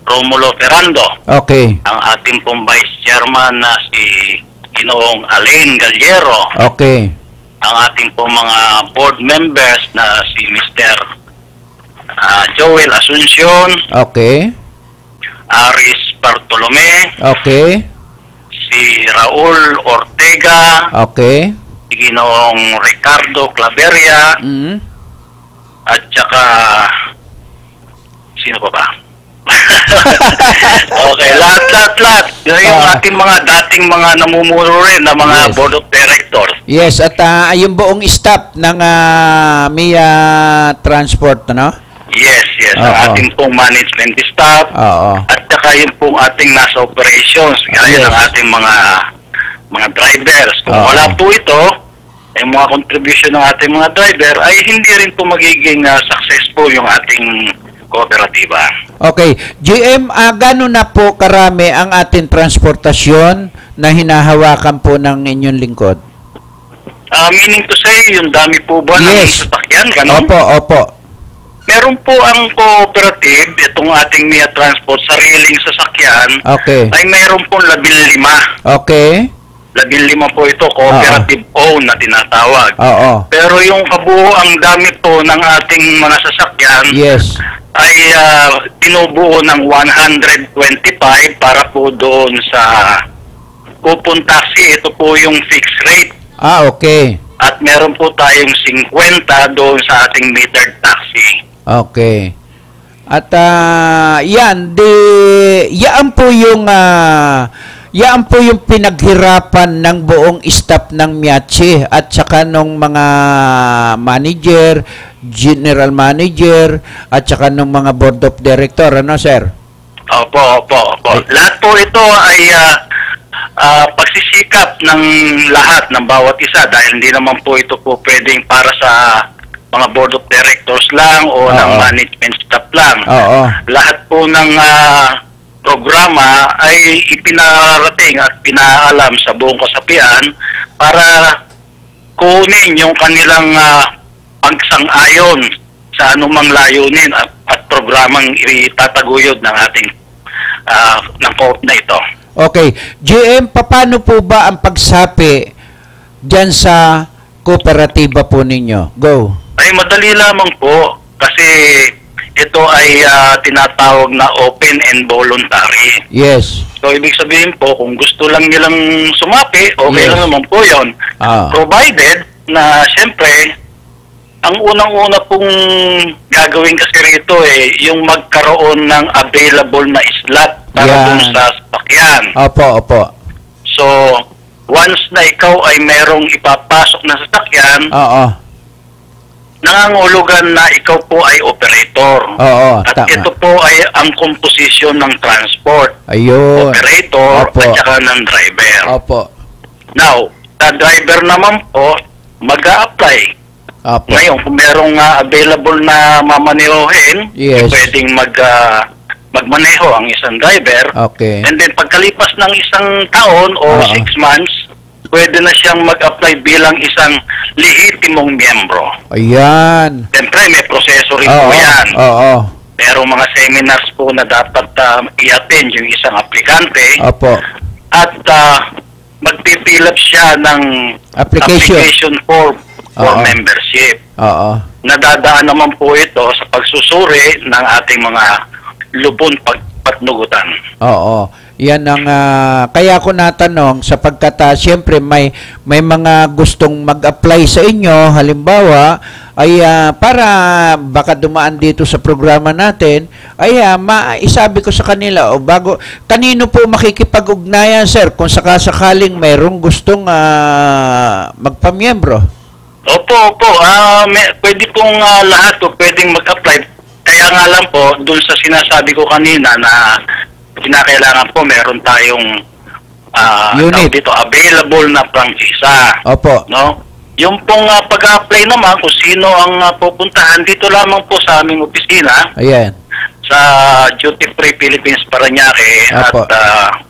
Romulo Ferrando. Okay. Ang ating pong vice chairman na si Ginoong Alain Gallero. Okay. Ang ating pong mga board members na si Mr. Joel Asuncion. Okay. Aris Bartolome. Okay. Si Raul Ortega. Okay. Ginoong Ricardo Claveria, at saka sino pa ba? Okay, lahat. Yung ating mga dating mga namumuno rin na mga board of directors. Yes, at yung buong staff ng MIA Transport, no? Yes. Ang ating pong management staff, at saka yung pong ating nasa operations, gaya ng ating mga drivers. Kung wala po ito, yung mga contribution ng ating mga driver, ay hindi rin po magiging successful yung ating kooperatiba. Okay. GM, gano'n na po karami ang ating transportasyon na hinahawakan po ng inyong lingkod? Meaning to say, yung dami po ba ng sasakyan? Ganon? Opo. Meron po ang cooperative, itong ating MIA Transport, sariling sasakyan, ay meron po 15. Okay. 15 po ito, cooperative owned na tinatawag. Pero yung kabuuang gamit po ng ating mga sasakyan, ay tinubuo ng 125 para po doon sa coupon taxi. Ito po yung fixed rate. Okay. At meron po tayong 50 doon sa ating metered taxi. Okay. At yan po yung pinaghirapan ng buong staff ng MIATSI at saka nung mga manager, general manager, at saka nung mga board of director, ano sir? Opo. Lahat po ito ay pagsisikap ng lahat, ng bawat isa, dahil hindi naman po ito po pwedeng para sa mga board of directors lang o ng management staff lang. Lahat po ng programa ay ipinarating at pinaalam sa buong kasapian para kunin yung kanilang pagsang-ayon sa anumang layunin at programang itataguyod ng ating ng court na ito. Okay. GM, paano po ba ang pagsapi dyan sa kooperatiba po ninyo? Go. Ay madali lamang po kasi ito ay tinatawag na open and voluntary. Yes. So ibig sabihin po kung gusto lang nilang sumapi, okay lang naman po yun. Provided na siyempre ang unang-una pong gagawin kasi rito yung magkaroon ng available na slot para dun sa sasakyan. Opo. So, once na ikaw ay merong ipapasok na sasakyan, nangangulugan na ikaw po ay operator. At tama. ito po ay ang composition ng transport. Ayun. Operator at saka ng driver. Opo. Now, sa driver naman po, mag-a-apply. Ngayon, kung merong available na mamanehohin, pwedeng magmaneho ang isang driver. Okay. And then, pagkalipas ng isang taon o 6 months, pwede na siyang mag-apply bilang isang lehitimong miyembro. Ayan. Siyempre, may proseso rin po yan. Merong mga seminars po na dapat i-attend yung isang aplikante. At magpipilap siya ng application form for membership. Nadadaan naman po ito sa pagsusuri ng ating mga lubon patnugutan. Yan ang kaya ko natanong sapagkat siyempre may mga gustong mag-apply sa inyo, halimbawa ay para baka dumaan dito sa programa natin ay isabi ko sa kanila bago kanino po makikipag-ugnayan, sir, kung sakasakaling mayroong gustong magpamiyembro. Opo. Pwede pong lahat po pwedeng mag-apply. Kaya nga lang po, dun sa sinasabi ko kanina na kinakailangan po meron tayong unit dito available na prangkisa. No? Yung pong pag-apply naman kung sino ang pupuntahan dito lamang po sa aming opisina. Ayan. Sa Duty Free Philippines Parañaque at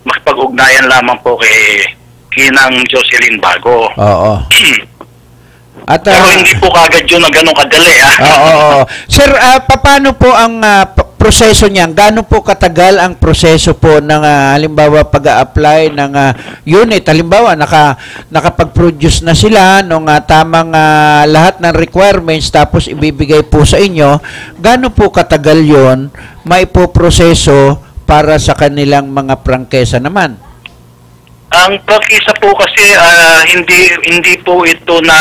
makipag-ugnayan lamang po kay Kinang Jocelyn Bago. Pero hindi po kagad yun na ganun kadali. Sir, paano po ang proseso niyan? Gaano po katagal ang proseso po ng halimbawa pag-a-apply ng unit? Halimbawa, nakapag-produce na sila ng tamang lahat ng requirements tapos ibibigay po sa inyo. Gaano po katagal yon maipoproseso para sa kanilang mga prangkesa naman? Ang prangkesa po kasi hindi po ito na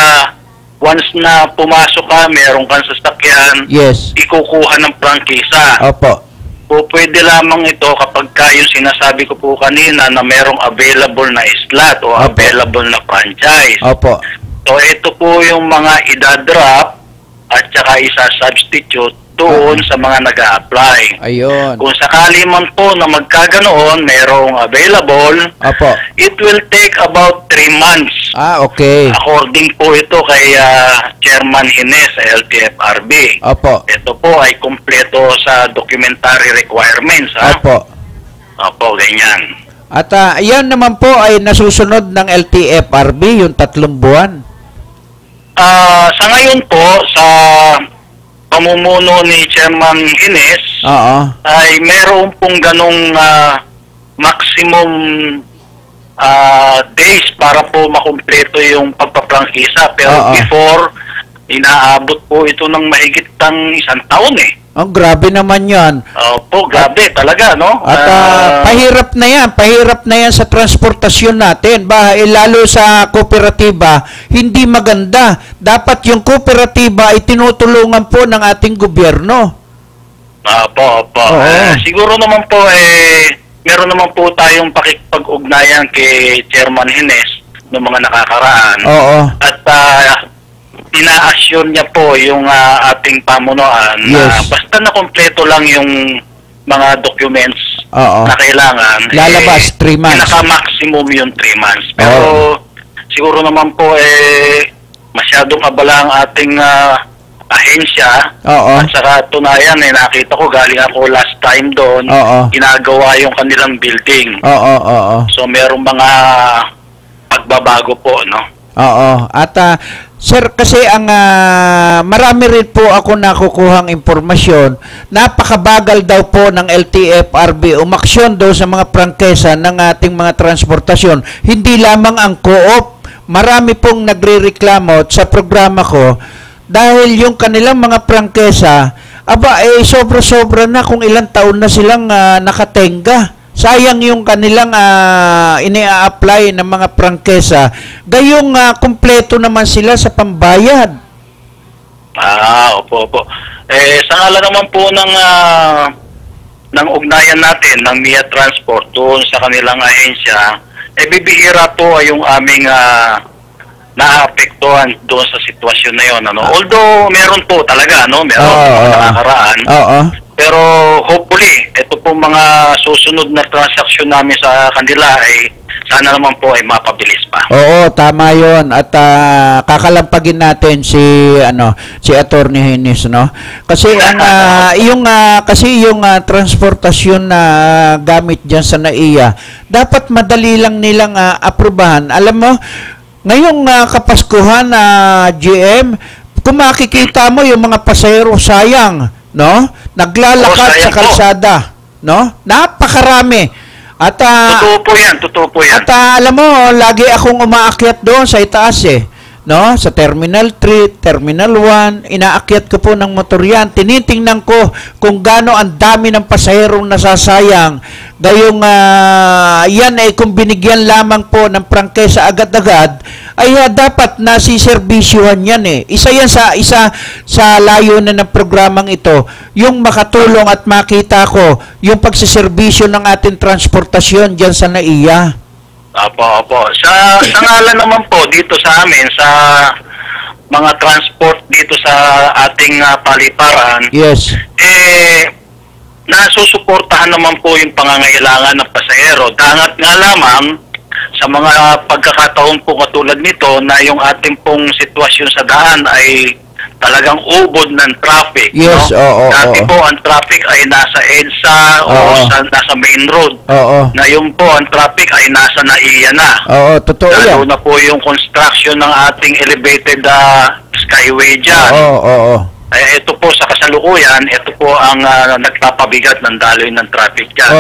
once na pumasok ka, meron kang sasakyan, ikukuha ng prangkisa. Pwede lamang ito kapag yung sinasabi ko po kanina na merong available na slot o available na franchise. So ito po yung mga idadrop at saka isa-substitute doon sa mga nag-a-apply. Ayun. Kung sakali man po na magkaganoon, merong available, it will take about 3 months. Okay. According po ito kay Chairman Hines sa LTFRB. Ito po ay kumpleto sa documentary requirements. Ganyan. At yan naman po ay nasusunod ng LTFRB, yung 3 buwan. Sa ngayon po, sa pamumuno ni Chairman Hines, ay meron pong ganong maximum days para po makumpleto yung pagpaprangkisa. Pero before, inaabot po ito ng mahigitang 1 taon Ang grabe naman yan. Grabe talaga, no? At pahirap na yan sa transportasyon natin. Lalo sa kooperatiba, hindi maganda. Dapat yung kooperatiba ay tinutulungan po ng ating gobyerno. Siguro naman po, meron naman po tayong pakikipag-ugnayan kay Chairman Hines noong mga nakakaraan. At ina-assure niya po yung ating pamunuan na basta na kompleto lang yung mga documents na kailangan. Lalabas 3 months. Pinaka-maximum yung 3 months. Pero siguro naman po masyadong abala ang ating ahensya. Oo. At saka tunayan, nakita ko galing ako last time doon, ginagawa yung kanilang building. Oo. So merong mga pagbabago po, no? Oo. At sir, kasi ang marami rin po ako nakukuhang impormasyon, napakabagal daw po ng LTFRB umaksyon daw sa mga prangkesa ng ating mga transportasyon. Hindi lamang ang co-op, marami pong nagrereklamo sa programa ko dahil yung kanilang mga prangkesa, sobra-sobra na kung ilang taon na silang nakatenga. Sayang yung kanilang ini-apply ng mga prangkesa. Gayong kumpleto naman sila sa pambayad. Opo. Sa ngala naman po ng ugnayan natin ng MIA Transport doon sa kanilang ahensya, bibihira po yung aming naapektuhan doon sa sitwasyon na yun. Although meron po talaga, meron nakakaraan. Pero hopefully, ito po mga susunod na transaksyon namin sa kanila ay sana naman po ay mapabilis pa. Oo, tama 'yon. At kakalampagin natin si Attorney Henis, no? Kasi ang yung transportasyon na gamit diyan sa NAIA, dapat madali lang nilang aprubahan. Alam mo, ngayong Kapaskuhan na GM, kung makikita mo yung mga pasahero, sayang, no? Naglalakad sa kalsada, no? Napakarami. At totoo po yan. At alam mo, lagi akong umaakyat doon sa itaas no? Sa Terminal 3, Terminal 1, inaakyat ko po ng motor yan. Tinitingnan ko kung gaano ang dami ng pasaherong nasasayang. Gayong yan ay kung binigyan lamang po ng prangkesa agad-agad, ay dapat nasiserbisyuhan yan Isa yan sa layunin ng programang ito, yung makatulong at makita ko yung pagsiservisyo ng ating transportasyon dyan sa NAIA. Opo. Sa ngalan naman po dito sa amin, sa mga transport dito sa ating paliparan, yes, nasusuportahan naman po yung pangangailangan ng pasahero. Dangat nga lamang sa mga pagkakataon po katulad nito na yung ating pong sitwasyon sa daan ay talagang ubod ng traffic. Yes, no? Dati po ang traffic ay nasa EDSA o nasa main road. Ngayon po ang traffic ay nasa NAIA na. Totoo yan. Lalo na po yung construction ng ating elevated skyway dyan. Ito po sa kasalukuyan, ito po ang nagpapabigat ng daloy ng traffic dyan.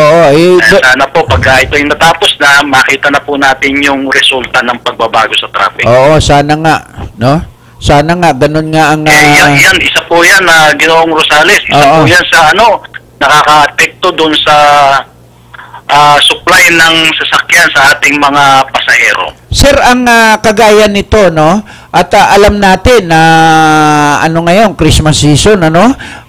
Sana po pag ito yung natapos na, makita na po natin yung resulta ng pagbabago sa traffic. Sana nga, no? Sana nga, ganun nga ang... yan, isa po yan, Ginoong Rosales. Isa po yan sa nakaka-apekto doon sa supply ng sasakyan sa ating mga pasahero. Sir, ang kagaya nito, no? At alam natin na ngayon, Christmas season,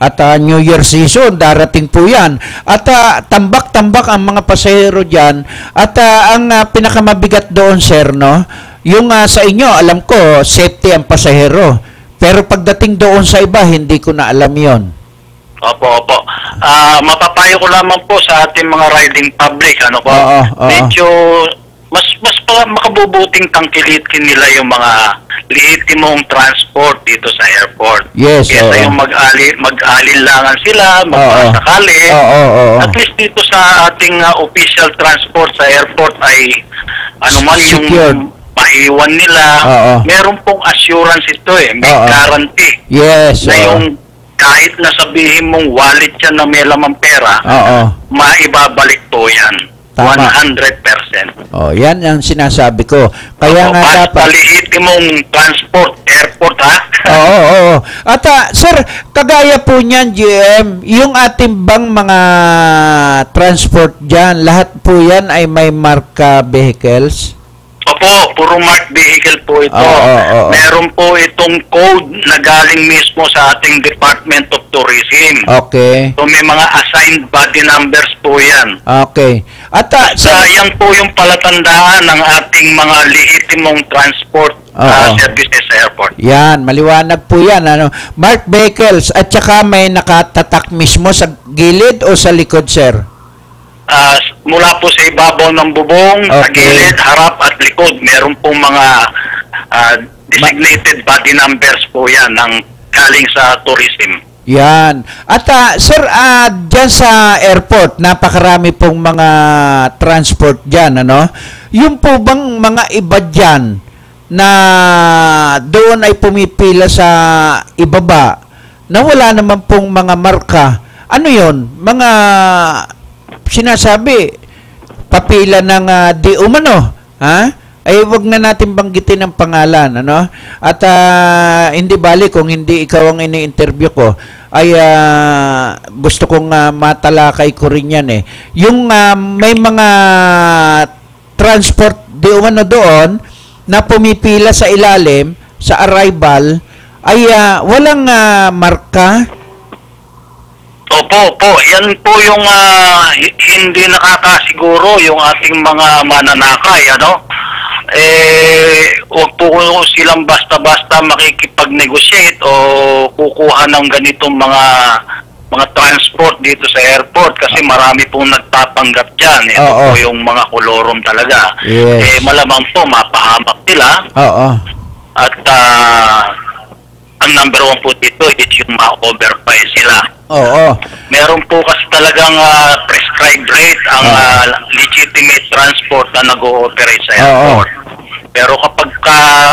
At New Year season, darating po yan. At tambak-tambak ang mga pasahero dyan. At ang pinakamabigat doon, sir, no? Yung sa inyo, alam ko, safety ang pasahero. Pero pagdating doon sa iba, hindi ko na alam yon. Opo. Mapapayo ko lamang po sa ating mga riding public, medyo mas makabubuting tangkilitin nila yung mga lihitimong transport dito sa airport. Yes, kesa yung mag-alinlangan sila, magpasakali. At least dito sa ating official transport sa airport ay yung maiwan nila, meron pong assurance ito may guarantee. Yes. Na yung kahit na sabihin mong wallet yan na may lamang pera, maibabalik to yan. Tama. 100%. Yan ang sinasabi ko. Kaya nga dapat palihitin mong transport, airport, At sir, kagaya po niyan, GM, yung ating bang mga transport dyan, lahat po yan ay may marka vehicles? Opo, puro marked vehicle po ito. Meron po itong code na galing mismo sa ating Department of Tourism. Okay. So may mga assigned body numbers po yan. Okay. At yan po yung palatandaan ng ating mga lehitimong transport services sa airport. Yan, maliwanag po yan. Marked vehicles at saka may nakatatak mismo sa gilid o sa likod, sir? Mula po sa ibabaw ng bubong, sa gilid, harap at likod, meron pong mga designated body numbers po yan ng galing sa tourism. Yan. At sir, dyan sa airport, napakarami pong mga transport dyan, ano? Yung po bang mga iba dyan na doon ay pumipila sa ibaba na wala naman pong mga marka? Ano yon? Mga sinasabi, papila ng di umano, ha? Ay wag na natin banggitin ang pangalan, ano? At hindi bali kung hindi ikaw ang ini-interview ko, ay gusto kong matalakay ko rin yan eh. Yung may mga transport di umano doon na pumipila sa ilalim sa arrival ay walang marka. Opo. Yan po yung hindi nakakasiguro yung ating mga mananakay, ano? Huwag po silang basta-basta makikipag-negotiate o kukuha ng ganitong mga transport dito sa airport kasi marami pong nagpapanggap dyan. Ito po yung mga kolorom talaga. Yes. Malamang po mapahamak sila. At ang number one po dito is yung ma-overprice sila. Meron po kasi talagang prescribed rate ang legitimate transport na nag-ooperate sa airport. Pero kapag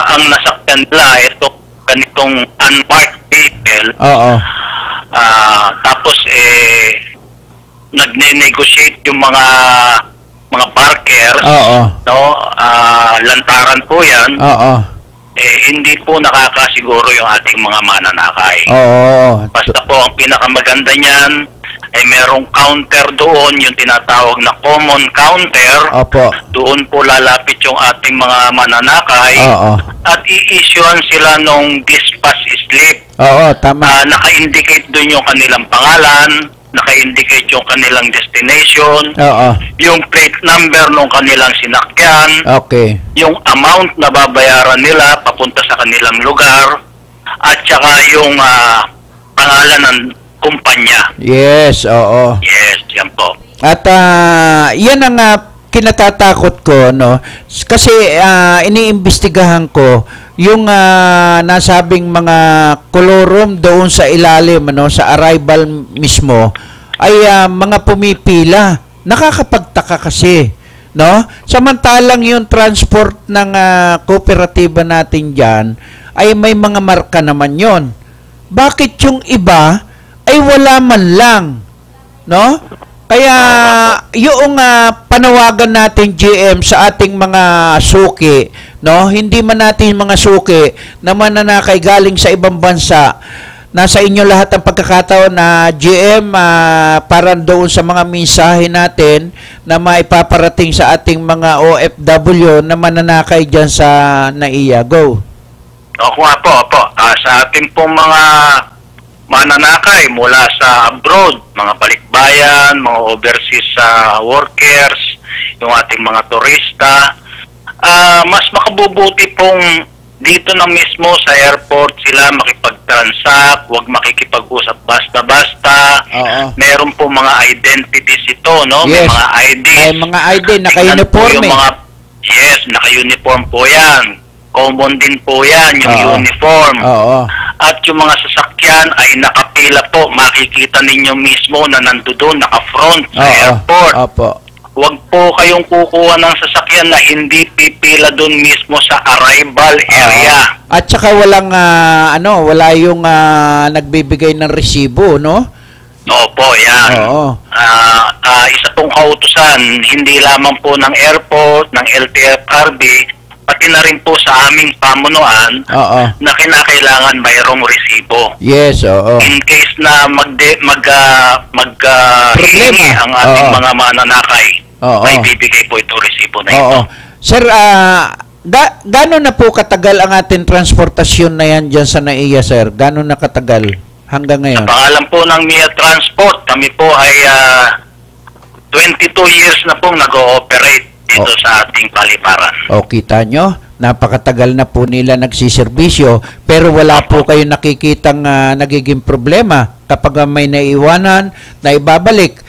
ang nasaktan nila, ito ganitong unmarked vehicle, tapos nagne-negotiate yung mga parkers, lantaran po yan, hindi po nakakasiguro yung ating mga mananakay. Basta po ang pinakamaganda niyan ay merong counter doon, yung tinatawag na common counter. Doon po lalapit yung ating mga mananakay at i-issuean sila nung dispatch slip. Tama. Naka-indicate doon yung kanilang pangalan, naka-indicate yung kanilang destination, yung plate number ng kanilang sinakyan, yung amount na babayaran nila papunta sa kanilang lugar, at saka yung pangalan ng kumpanya. Yes, Yes, yan po. At yan ang kinatatakot ko, no? Kasi iniimbestigahan ko yung nasabing mga kolorom doon sa ilalim, ano, sa arrival mismo ay mga pumipila. Nakakapagtaka kasi, no? Samantalang yung transport ng kooperatiba natin diyan ay may mga marka naman yon. Bakit yung iba ay wala man lang, no? Kaya yung panawagan natin GM sa ating mga suki, no? Hindi man natin mga suki na mananakay galing sa ibang bansa. Nasa inyo lahat ang pagkakataon na GM para doon sa mga mensahe natin na maipaparating sa ating mga OFW na mananakay diyan sa NAIA. Go. Opo. Sa ating pong mga mananakay mula sa abroad, mga balikbayan, mga overseas workers, yung ating mga turista, mas makabubuti pong dito na mismo sa airport sila makipag-transact, huwag makikipag-usap basta-basta. Meron po mga identities ito, no? Yes. May mga ID. May mga ID, naka-uniform Yes, naka-uniform po yan. Common din po yan, yung uniform. At yung mga sasakyan ay nakapila po. Makikita ninyo mismo na nandoon, naka-front sa airport. Huwag po kayong kukuha ng sasakyan na hindi pipila doon mismo sa arrival area. At saka walang, wala yung nagbibigay ng resibo, no? Opo, yan. Isa pong kautusan, hindi lamang po ng airport, ng LTFRB, pati na rin po sa aming pamunuan na kinakailangan mayroong resibo. Yes, In case na hihingi ang ating mga mananakay, may bibigay po ito resibo na ito. Sir, gano'n na po katagal ang ating transportasyon na yan dyan sa NAIA, sir? Gano'n na katagal hanggang ngayon? Sa pangalan po ng MIA Transport, kami po ay 22 years na pong nag-ooperate dito sa ating paliparan. Kita nyo? Napakatagal na po nila nagsiservisyo, pero wala po kayo nakikitang nagiging problema kapag may naiiwanan, na ibabalik.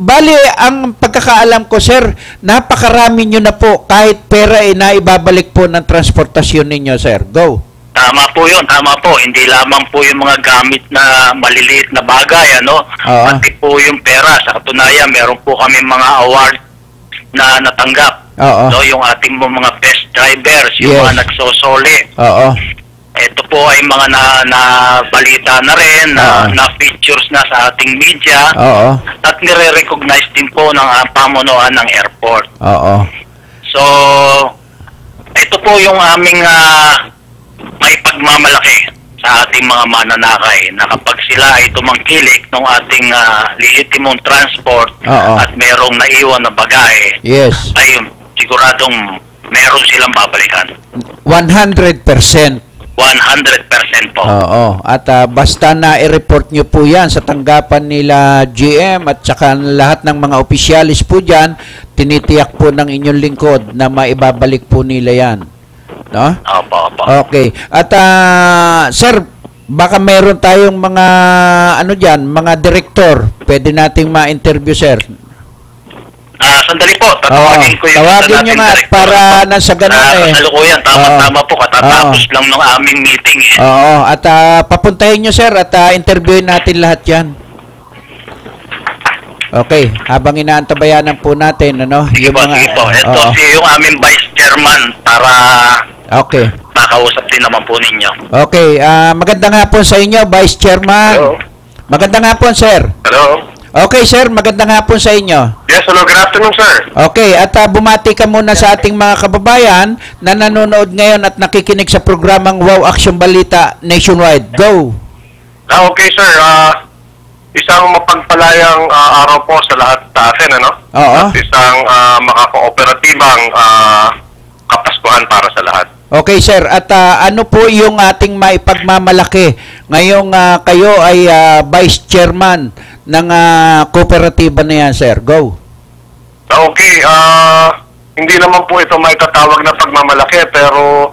Bali, ang pagkakaalam ko, sir, napakarami nyo na po kahit pera ay naibabalik po ng transportasyon ninyo, sir. Go. Tama po yun, tama po. Hindi lamang po yung mga gamit na maliliit na bagay, ano? Pati po yung pera. Sa katunayan, meron po kami mga award na natanggap. No, yung ating mga best drivers, yung mga nagsosoli. Ito po ay mga na balita na rin, na features na sa ating media. At nire-recognize din po ng pamunuan ng airport. So, ito po yung aming may pagmamalaki sa ating mga mananakay na kapag sila ay tumangkilik ng ating lehitimong transport at merong naiwan na bagay, ay siguradong meron silang babalikan. 100%. 100% po. At basta na i-report nyo po yan sa tanggapan nila GM at saka lahat ng mga opisyalis po dyan, tinitiyak po ng inyong lingkod na maibabalik po nila yan. No? Opo. Okay. At sir, baka meron tayong mga mga director. Pwede nating ma-interview, sir. Sandali po, tatawagin ko yung tawagin nyo nga para nasa ganun kasalukuyan, tama po, katatapos lang ng aming meeting at papuntahin nyo, sir, at interviewin natin lahat yan. Okay, habang inaantabayanan po natin, Sige po. Ito yung aming vice chairman para makausap din naman po ninyo. Okay, magandang hapon sa inyo, vice chairman. Hello. Magandang hapon, sir. Hello. Okay, sir, magandang hapon sa inyo. Yes, hello, good afternoon, sir. Okay, at bumati ka muna sa ating mga kababayan na nanonood ngayon at nakikinig sa programang Wow Action Balita Nationwide. Go! Okay, sir. Isang mapagpalayang araw po sa lahat natin, At isang makakooperatibang kapaskuhan para sa lahat. Okay, sir. At ano po yung ating maipagmamalaki ngayong kayo ay vice chairman ng kooperatiba na yan, sir? Go. Okay. Hindi naman po ito may tatawag na pagmamalaki, pero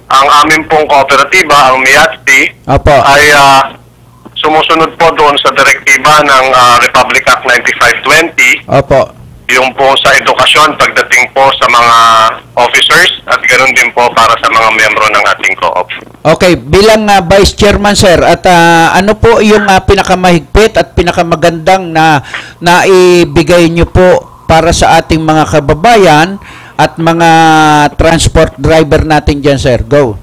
ang amin pong kooperatiba, ang MIATSI, ay sumusunod po doon sa direktiba ng Republic Act 9520. Yung po sa edukasyon pagdating po sa mga officers at ganoon din po para sa mga miyembro ng ating co-op. Okay, bilang Vice Chairman, sir, at ano po yung pinakamahigpit at pinakamagandang na naibigay nyo po para sa ating mga kababayan at mga transport driver natin dyan, sir? Go.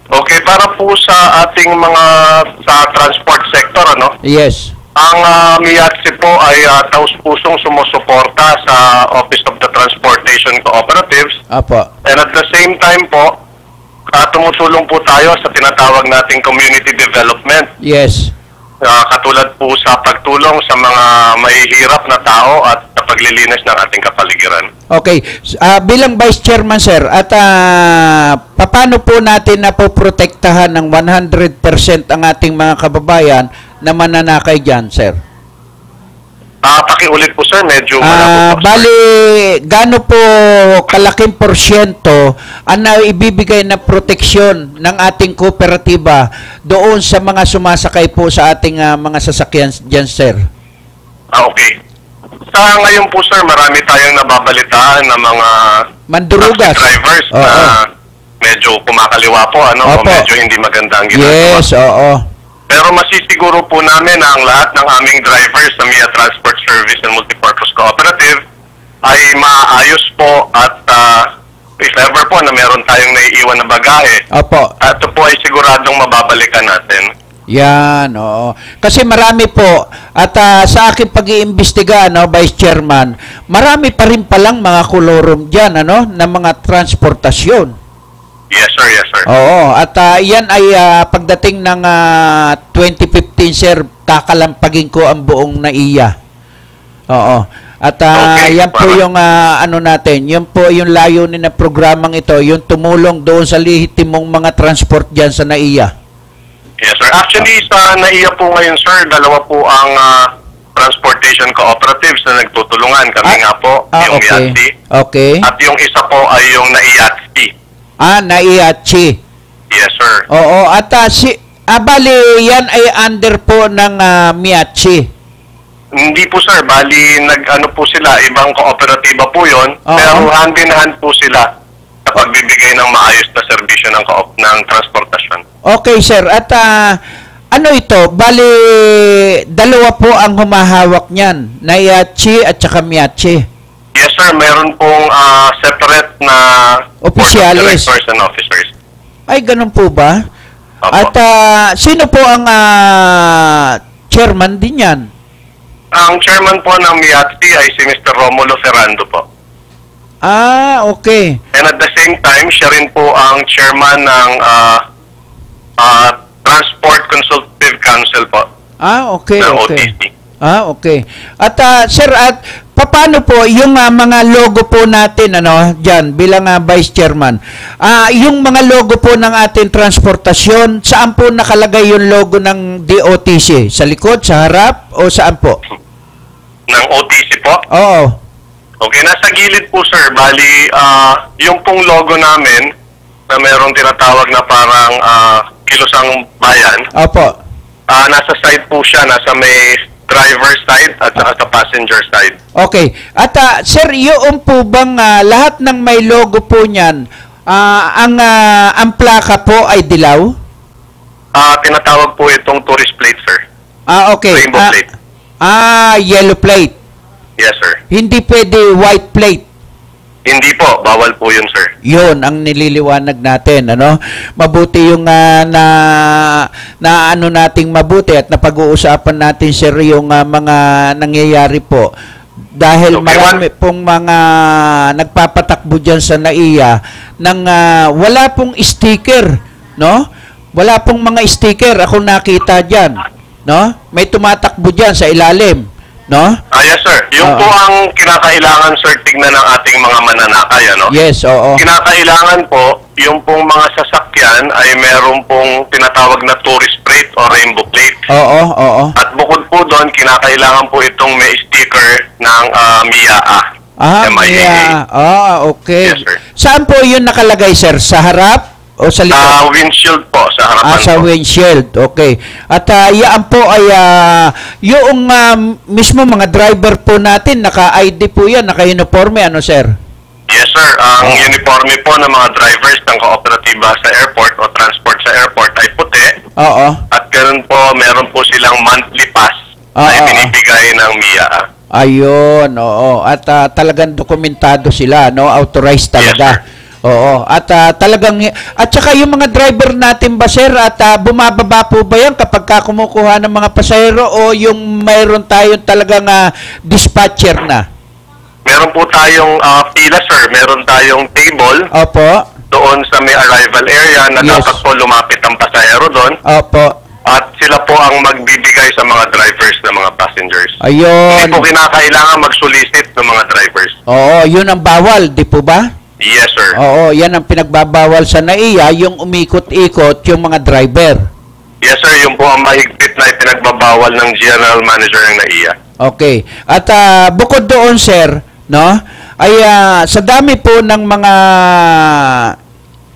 Okay, para po sa ating mga sa transport sector, Yes. Ang MIATSI po ay taus-pusong sumusuporta sa Office of the Transportation Cooperatives. And at the same time po, tumutulong po tayo sa tinatawag nating community development. Yes. Katulad po sa pagtulong sa mga mahihirap na tao at sa paglilinis ng ating kapaligiran. Okay. Bilang Vice Chairman, sir, at paano po natin napoprotektahan ng 100% ang ating mga kababayan na mananakay dyan, sir? Pakiulit po, sir. Medyo malabo po, bali, gaano po kalaking porsyento ang ibibigay na proteksyon ng ating kooperatiba doon sa mga sumasakay po sa ating mga sasakyan dyan, sir? Okay. Sa ngayon po, sir, marami tayong nababalitaan ng mga mandurugas drivers na medyo kumakaliwa po, o medyo hindi maganda ang ginagawa. Yes, Pero masisiguro po namin na ang lahat ng aming drivers sa MIA Transport Service and Multipurpose Cooperative ay maayos po at if ever po na meron tayong naiiwan na bagahe, ito po ay siguradong mababalikan natin. Yan, oo. Kasi marami po, at sa aking pag-iimbestiga, Vice Chairman, marami pa rin palang mga kolorum dyan, na mga transportasyon. Yes, sir. Yes, sir. Oo. At yan ay pagdating ng 2015, sir, kakalampagin ko ang buong NAIA. Oo. At yan po yung natin. Yan po yung layunin ng programang ito, yung tumulong doon sa lehitimong mga transport dyan sa NAIA. Yes, sir. Actually, sa NAIA po ngayon, sir, dalawa po ang transportation cooperatives na nagtutulungan. Kami nga po, yung MIATSI. Okay. At yung isa po ay yung NAIATSI. NAIATSI. Yes, sir. Oo, at bali, yan ay under po ng MIATSI. Hindi po, sir. Bali, po sila, ibang kooperatiba po yon, pero hand in hand po sila sa pagbibigay ng maayos na serbisyo ng transportasyon. Okay, sir. At ano ito? Bali, dalawa po ang humahawak niyan. Naiachi at saka Miachi. Yes, sir. Meron pong separate na Opisyalis. directors and officers. Ay, ganun po ba? Opo. At sino po ang chairman din yan? Ang chairman po ng MIATSI ay si Mr. Romulo Ferrando po. Okay. And at the same time, siya rin po ang chairman ng Transport Consultative Council po. Okay, ng okay. OTC. Okay. At sir, at paano po yung mga logo po natin diyan bilang vice chairman? Yung mga logo po ng ating transportasyon, saan po nakalagay yung logo ng DOTC? Sa likod, sa harap o saan po? Ng OTC po? Oo. Okay, nasa gilid po, sir. Bali, yung pong logo namin na merong tinatawag na parang Kilosang Bayan. Opo. Nasa side po siya, nasa may driver side at saka sa passenger side. Okay. At sir, yung po bang lahat ng may logo po niyan, ang plaka po ay dilaw? Tinatawag po itong tourist plate, sir. Okay. Rainbow plate. Yellow plate. Yes, sir. Hindi pwede white plate. Hindi po, bawal po yun, sir. Yun ang nililiwanag natin, Mabuti yung na ano nating mabuti at napag-uusapan natin, sir, yung mga nangyayari po. Dahil marami pong mga nagpapatakbo diyan sa NAIA nang wala pong sticker, Wala pong mga sticker ako nakita diyan, May tumatakbo diyan sa ilalim. Yes, sir. Yung po ang kinakailangan, sir, tignan ng ating mga mananakay, Yes, oo. Kinakailangan po, yung pong mga sasakyan ay meron pong tinatawag na tourist plate o rainbow plate. Oo. At bukod po doon, kinakailangan po itong may sticker ng MIAA. MIAA. Okay. Yes, sir. Saan po yun nakalagay, sir? Sa harap? O sa likod? Windshield po, sa harapan sa po. windshield, okay. At yan po ay yung mismo mga driver po natin, naka-ID po yan, naka-uniforme, sir? Yes, sir. Ang uniforme po ng mga drivers ng kooperatiba sa airport o transport sa airport ay puti. Oo. At ganoon po, meron po silang monthly pass na ibinibigay ng MIAA. Ayun, oo. At talagang dokumentado sila, authorized talaga. Yes, oo. At talagang, at saka yung mga driver natin ba, sir, at bumababa po ba yan kapag kumukuha ng mga pasahero o yung mayroon tayong talagang dispatcher na? Meron po tayong pila, sir. Meron tayong table. Opo. Doon sa may arrival area na dapat po lumapit ang pasahero doon. Opo. At sila po ang magbibigay sa mga drivers ng mga passengers. Ayun. Hindi po kinakailangan mag-solicit ng mga drivers. Oo, yun ang bawal, di po ba? Yes, sir. Oo, yan ang pinagbabawal sa NAIA, yung umikot-ikot yung mga driver. Yes, sir. Yung po ang mahigpit na pinagbabawal ng General Manager ng NAIA. Okay. At bukod doon, sir, ay sa dami po ng mga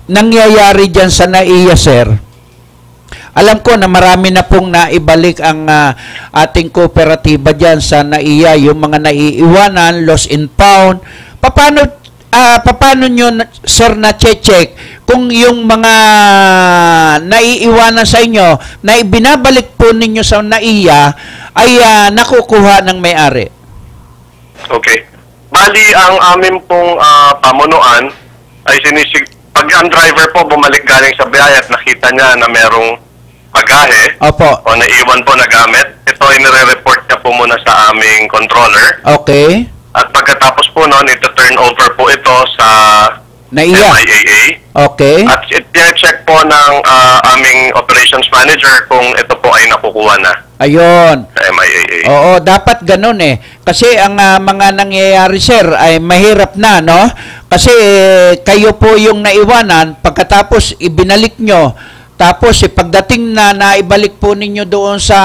nangyayari dyan sa NAIA, sir, alam ko na marami na pong naibalik ang ating kooperatiba dyan sa NAIA, yung mga naiiwanan, lost and found. Paano nyo, sir, na-check kung yung mga naiiwanan sa inyo na ibinabalik po ninyo sa NAIA ay nakukuha ng may-ari? Okay. Bali, ang amin pong pamunuan ay pag ang driver po bumalik galing sa biyahe at nakita niya na merong bagahe o naiwan po na gamit, ito ay nire-report niya po muna sa aming controller. Okay. At pagkatapos po noon, ito-turn over po ito sa MIAA. Okay. At i-check po ng aming operations manager kung ito po ay nakukuha na. Ayun. Sa MIAA. Oo, dapat ganun Kasi ang mga nangyayari, sir, ay mahirap na, Kasi kayo po yung naiwanan, pagkatapos ibinalik nyo, tapos pagdating na naibalik po ninyo doon sa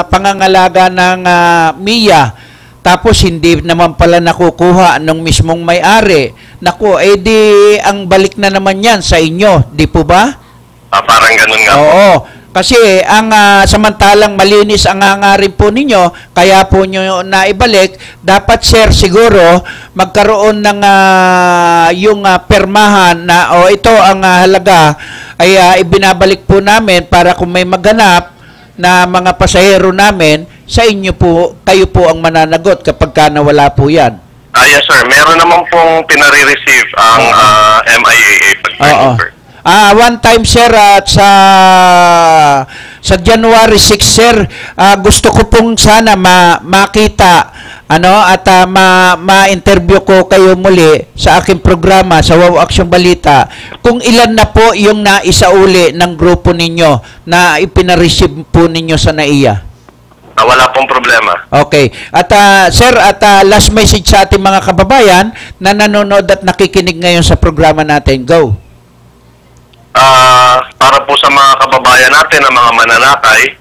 pangangalaga ng MIA, tapos hindi naman pala nakukuha ng mismong may-ari. Naku, di ang balik na naman yan sa inyo, di po ba? Parang ganun nga po. Oo. Kasi ang samantalang malinis ang hangarin po ninyo, kaya po nyo naibalik, dapat sir siguro magkaroon ng yung permahan na ito ang halaga ay ibinabalik po namin para kung may maganap na mga pasahero namin, sa inyo po, kayo po ang mananagot kapag nawala po yan. Yes sir, meron naman pong pinare-receive ang MIAA pag-turnover. One time sir at sa January 6 sir, gusto ko pong sana makita at ma-interview ko kayo muli sa aking programa sa Wow Action Balita kung ilan na po yung naisauli ng grupo ninyo na ipinareceive po ninyo sa NAIA. Wala pong problema. Okay. At sir, last message sa ating mga kababayan na nanonood at nakikinig ngayon sa programa natin. Go. Para po sa mga kababayan natin na mga mananakay,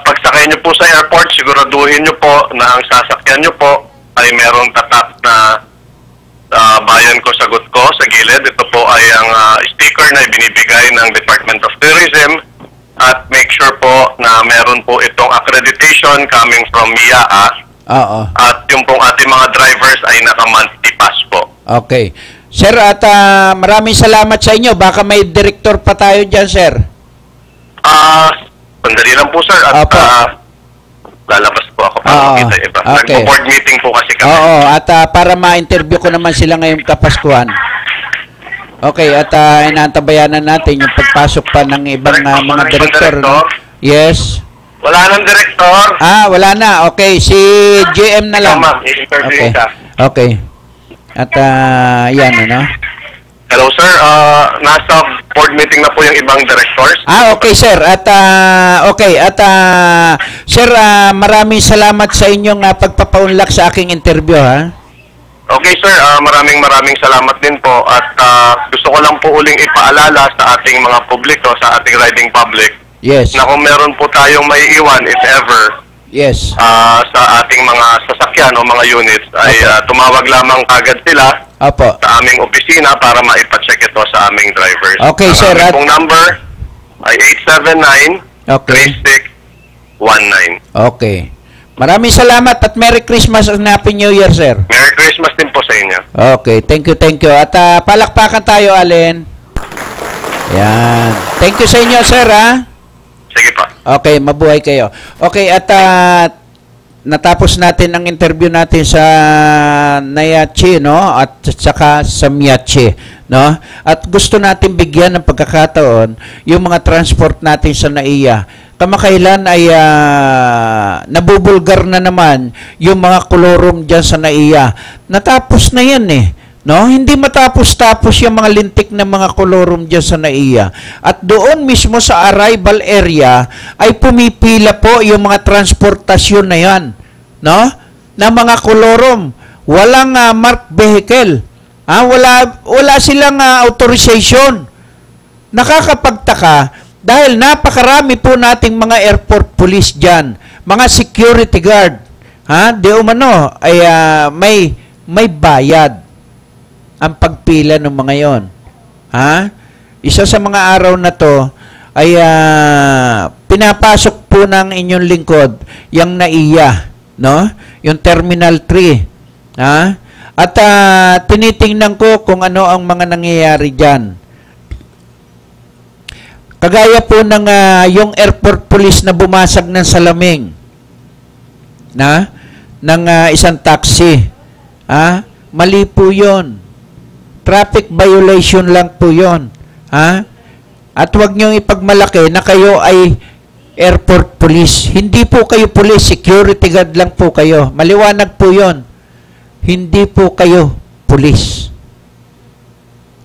pagsakay nyo po sa airport, siguraduhin nyo po na ang sasakyan nyo po ay merong tatak na bayan ko, sagot ko sa gilid. Ito po ay ang sticker na ibinibigay ng Department of Tourism. At make sure po na meron po itong accreditation coming from MIAA. At yung pong ating mga drivers ay naka-monthly pass po. Okay. Sir, at maraming salamat sa inyo. Baka may director pa tayo dyan, sir. Sandali lang po, sir. At lalabas po ako para makita iba. Okay. Nag-board meeting po kasi kami. At para ma-interview ko naman sila ngayong Kapaskuhan. Okay, at inaantabayanan natin yung pagpasok pa ng ibang mga direktor. No? Yes. Wala nang direktor. Wala na. Okay, si GM na lang. Okay. Okay. At yan, Hello, sir. Nasa board meeting na po yung ibang directors. Okay, sir. At sir, maraming salamat sa inyong pagpapaunlak sa aking interview, ha. Okay sir, maraming salamat din po at gusto ko lang po uling ipaalala sa ating mga publiko, sa ating riding public. Yes. Na kung meron po tayong may iwan, if ever, yes. Sa ating mga sasakyan o mga units, ay tumawag lamang kagad sila sa aming opisina para maipacheck ito sa aming drivers. Okay sir. Ang aming number ay 879-3619. Okay. Maraming salamat at Merry Christmas and Happy New Year, sir. Merry Christmas din po sa inyo. Okay, thank you. At palakpakan tayo, Allen. Yan. Thank you sa inyo, sir, ha? Sige pa. Okay, mabuhay kayo. Okay, at natapos natin ang interview natin sa Nayachi, no? At saka sa Miyachi, no? At gusto natin bigyan ng pagkakataon yung mga transport natin sa NAIA. Kamakailan ay nabubulgar na naman yung mga kolorum dyan sa NAIA. Natapos na yan no? Hindi matapos-tapos yung mga lintik na mga kolorum dyan sa NAIA. At doon mismo sa arrival area ay pumipila po yung mga transportasyon na yan, no? Na mga kolorum. Walang marked vehicle. Wala silang authorization. Nakakapagtaka dahil napakarami po nating mga airport police dyan, mga security guard, di umano, ay may bayad ang pagpila ng mga yon. Isa sa mga araw na to ay pinapasok po ng inyong lingkod yung NAIA, no? Yung Terminal 3. At tinitingnan ko kung ano ang mga nangyayari dyan. Kagaya po ng yung airport police na bumasag ng salamin ng isang taxi. Mali po yun. Traffic violation lang po yun. At huwag niyong ipagmalaki na kayo ay airport police. Hindi po kayo police, security guard lang po kayo. Maliwanag po yun. Hindi po kayo police.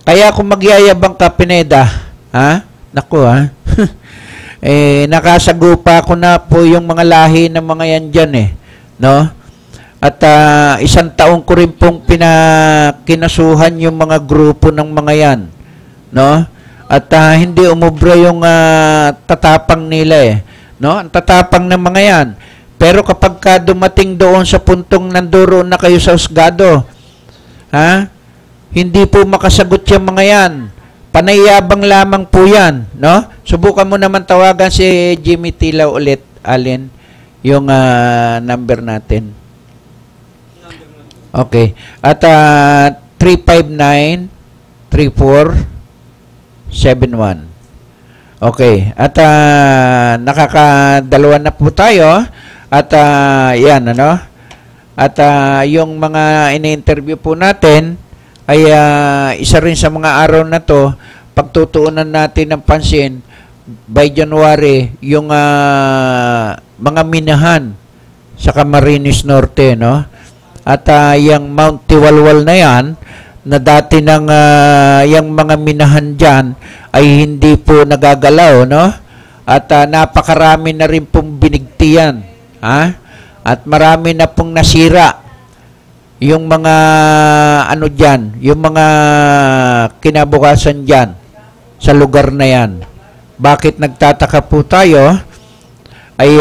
Kaya kung magyayabang ka, Pineda, naku nakasagupa ko na po yung mga lahi ng mga yan dyan no? At isang taon ko rin pong kinasuhan yung mga grupo ng mga yan, no? At hindi umubra yung tatapang nila no? Ang tatapang ng mga yan. Pero kapag dumating doon sa puntong nandoon na kayo sa husgado, hindi po makasagot yung mga yan. panayabang lamang po yan, no? Subukan mo naman tawagan si Jimmy Tilaw ulit, Allen, yung number natin. Okay. At 359-3471. Okay. At nakakadalawa na po tayo. At yan, ano? At yung mga ini-interview po natin ay isa rin sa mga araw na to, pagtutuunan natin ng pansin by January yung mga minahan sa Camarines Norte, no? At yung Mount Tiwalwal na yan, na dati ng yung mga minahan dyan ay hindi po nagagalaw, no? At napakarami na rin pong binigtiyan, ha? At marami na pong nasira yung mga ano dyan, yung mga kinabukasan dyan sa lugar na yan. Bakit nagtataka po tayo ay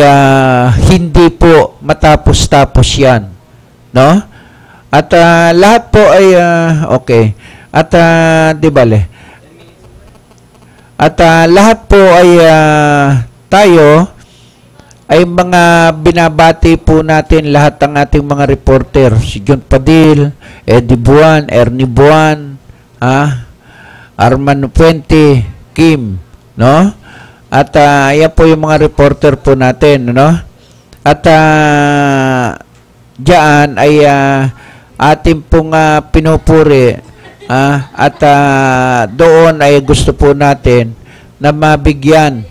hindi po matapos-tapos yan, no? At lahat po ay okay. At di bale. At lahat po ay tayo ay mga binabati po natin lahat ng ating mga reporter. Si John Padil, Eddie Buwan, Ernie Buwan, Arman Puente, Kim, no? At yan po yung mga reporter po natin, no? At diyan ay ating pong pinupuri, at doon ay gusto po natin na mabigyan,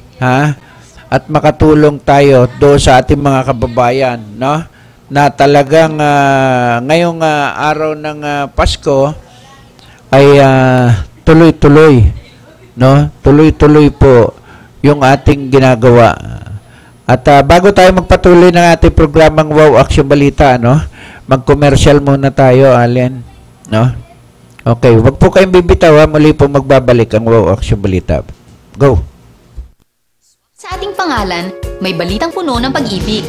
at makatulong tayo doon sa ating mga kababayan, no? Na talagang ngayong araw ng Pasko ay tuloy-tuloy, no? Tuloy-tuloy po yung ating ginagawa. At bago tayo magpatuloy ng ating programang Wow Action Balita, no? Mag-commercial muna tayo, Allen, no? Okay, wag po kayong bibitaw, muli po magbabalik ang Wow Action Balita. Go! Sa ating pangalan, may balitang puno ng pag-ibig.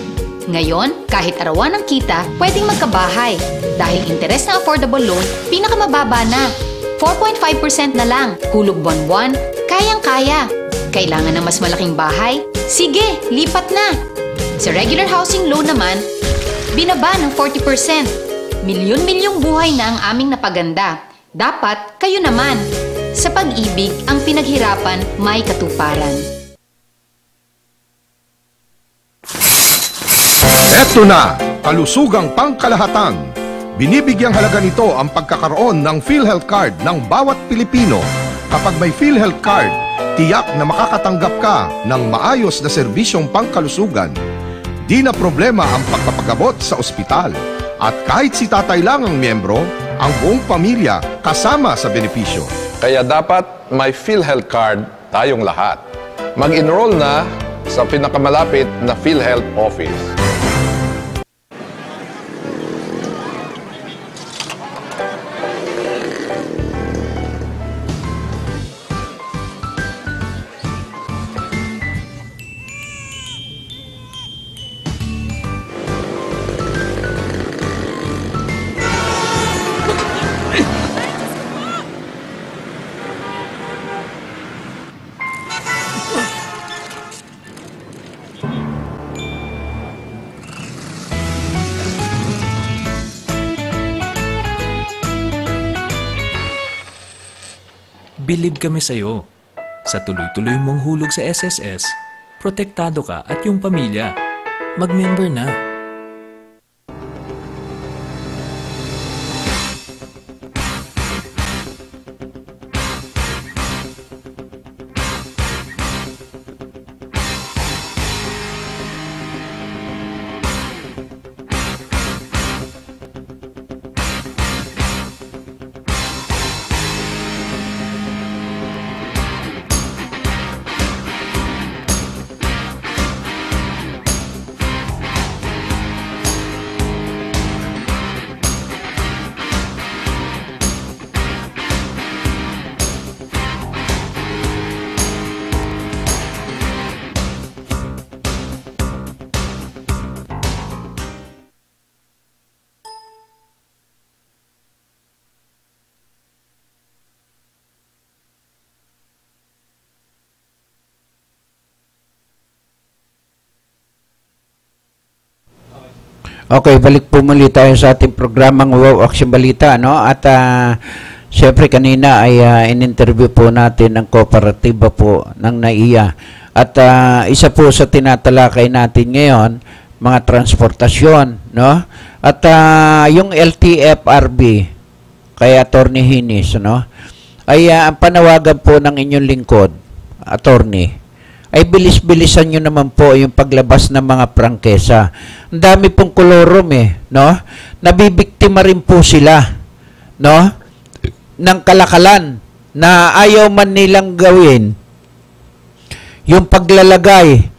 Ngayon, kahit arawan ng kita, pwedeng magkabahay. Dahil interes na affordable loan, pinakamababa na. 4.5% na lang. Hulog buwan-buwan, kayang-kaya. Kailangan ng mas malaking bahay? Sige, lipat na! Sa regular housing loan naman, binaba ng 40%. Milyon-milyong buhay na ang aming napaganda. Dapat kayo naman. Sa pag-ibig, ang pinaghirapan may katuparan. Eto na, kalusugang pangkalahatan. Binibigyang halaga nito ang pagkakaroon ng PhilHealth Card ng bawat Pilipino. Kapag may PhilHealth Card, tiyak na makakatanggap ka ng maayos na serbisyong pangkalusugan. Di na problema ang pagpapagamot sa ospital. At kahit si tatay lang ang miyembro, ang buong pamilya kasama sa benepisyo. Kaya dapat may PhilHealth Card tayong lahat. Mag-enroll na sa pinakamalapit na PhilHealth office. Bilib kami sa'yo. Sa tuloy-tuloy mong hulog sa SSS, protektado ka at yung pamilya. Mag-member na. Okay, balik po muli tayo sa ating programang Wow Action Balita, no? At syempre kanina ay in-interview po natin ang kooperatiba po ng NAIA. At isa po sa tinatalakay natin ngayon, mga transportasyon, no? At yung LTFRB kay Attorney Hinis, no? Ay ang panawagan po ng inyong lingkod, Attorney, ay bilis-bilisan nyo naman po yung paglabas ng mga prangkesa. Ang dami pong kolorom no? Nabibiktima rin po sila, no? Ng kalakalan na ayaw man nilang gawin yung paglalagay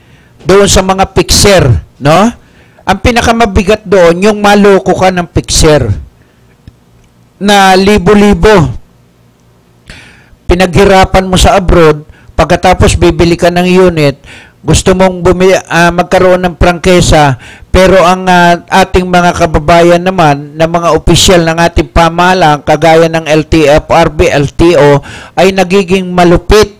doon sa mga fixer, no? Ang pinakamabigat doon, yung maloko ka ng fixer na libo-libo. Pinaghirapan mo sa abroad, pagkatapos bibili ka ng unit, gusto mong magkaroon ng prangkesa, pero ang ating mga kababayan naman, na mga opisyal ng ating pamahalaan, kagaya ng LTFRB, LTO, ay nagiging malupit,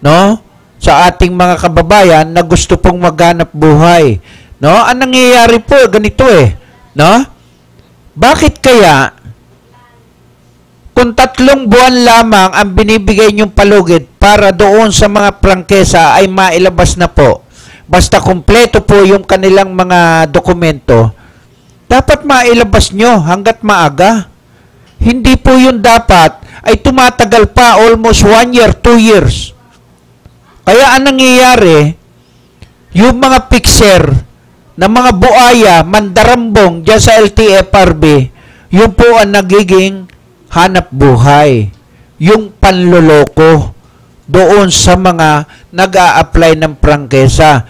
no? Sa ating mga kababayan na gusto pong maghanap buhay, no? Ang nangyayari po, ganito no? Bakit kaya kung 3 buwan lamang ang binibigay niyong palugid para doon sa mga prangkesa ay mailabas na po, basta kumpleto po yung kanilang mga dokumento, dapat mailabas nyo hanggat maaga. Hindi po yun dapat ay tumatagal pa almost 1 year, 2 years. Kaya ang nangyayari, yung mga fixer na mga buaya, mandarambong dyan sa LTFRB, yun po ang nagiging hanap buhay, yung panloloko doon sa mga nag-a-apply ng prangkesa.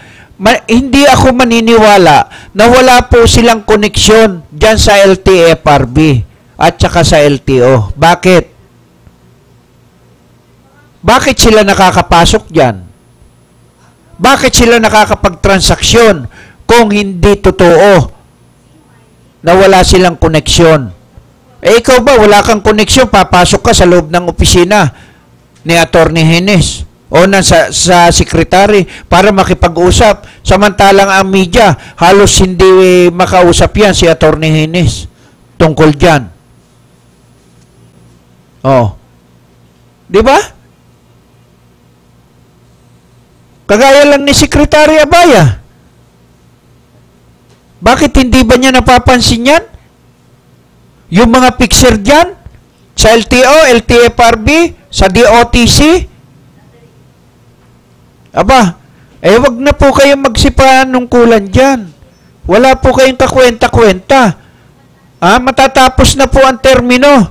Hindi ako maniniwala na wala po silang koneksyon dyan sa LTFRB at saka sa LTO. Bakit? Bakit sila nakakapasok dyan? Bakit sila nakakapagtransaksyon kung hindi totoo na wala silang koneksyon? Ikaw ba, wala kang koneksyon, papasok ka sa loob ng opisina ni Attorney Hinis o sa sekretary para makipag-usap. Samantalang ang media, halos hindi makausap yan si Attorney Hinis tungkol dyan. Di ba? Kagaya lang ni Secretary Abaya. Bakit hindi ba niya napapansin yan? Yung mga fixer dyan, sa LTO, LTFRB, sa DOTC, aba, wag na po kayong magsipanungkulan dyan. Wala po kayong kakwenta-kwenta. Matatapos na po ang termino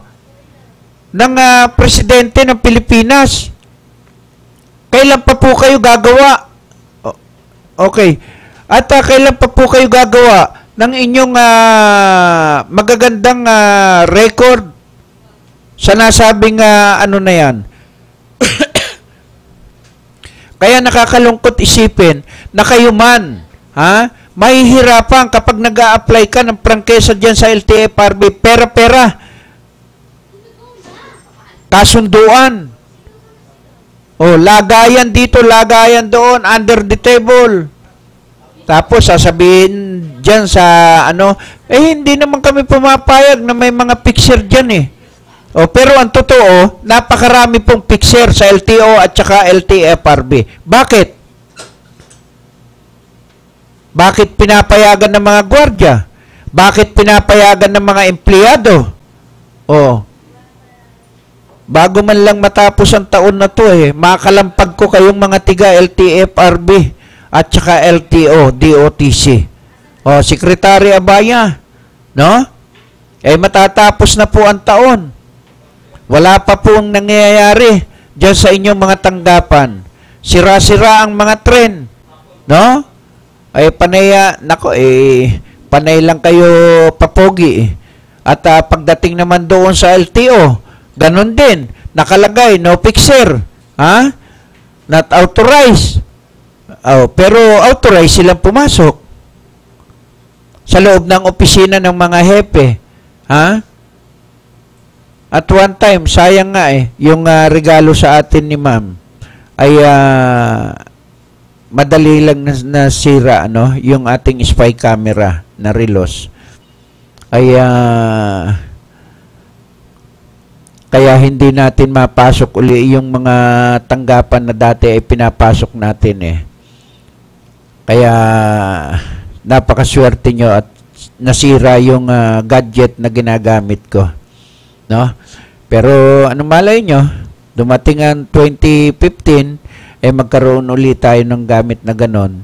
ng presidente ng Pilipinas. Kailan pa po kayo gagawa? Okay. At kailan pa po kayo gagawa ng inyong magagandang record sa nasabing ano na yan? Kaya nakakalungkot isipin na kayo man, mahihirapan kapag nag-a-apply ka ng prangkesa dyan sa LTFRB, pera-pera. Kasunduan. Lagayan dito, lagayan doon, under the table. Tapos sasabihin dyan sa hindi naman kami pumapayag na may mga fixer dyan pero ang totoo, napakarami pong fixer sa LTO at saka LTFRB. Bakit? Bakit pinapayagan ng mga gwardya? Bakit pinapayagan ng mga empleyado? Bago man lang matapos ang taon na to makalampag ko kayong mga tiga LTFRB at saka LTO, DOTC. Secretary Abaya, no? Matatapos na po ang taon. Wala pa po ang nangyayari dyan sa inyong mga tanggapan. Sira-sira ang mga tren, no? Panay lang kayo papogi. At pagdating naman doon sa LTO, ganun din. Nakalagay, no fixer. Not authorized. Pero authorized silang pumasok sa loob ng opisina ng mga hepe. At one time, sayang nga yung regalo sa atin ni ma'am ay madali lang nasira yung ating spy camera na relos. ay kaya hindi natin mapasok uli yung mga tanggapan na dati ay pinapasok natin eh. Kaya napakaswerte nyo at nasira yung gadget na ginagamit ko. No? Pero ano malay nyo, dumating ang 2015, magkaroon ulit tayo ng gamit na ganon.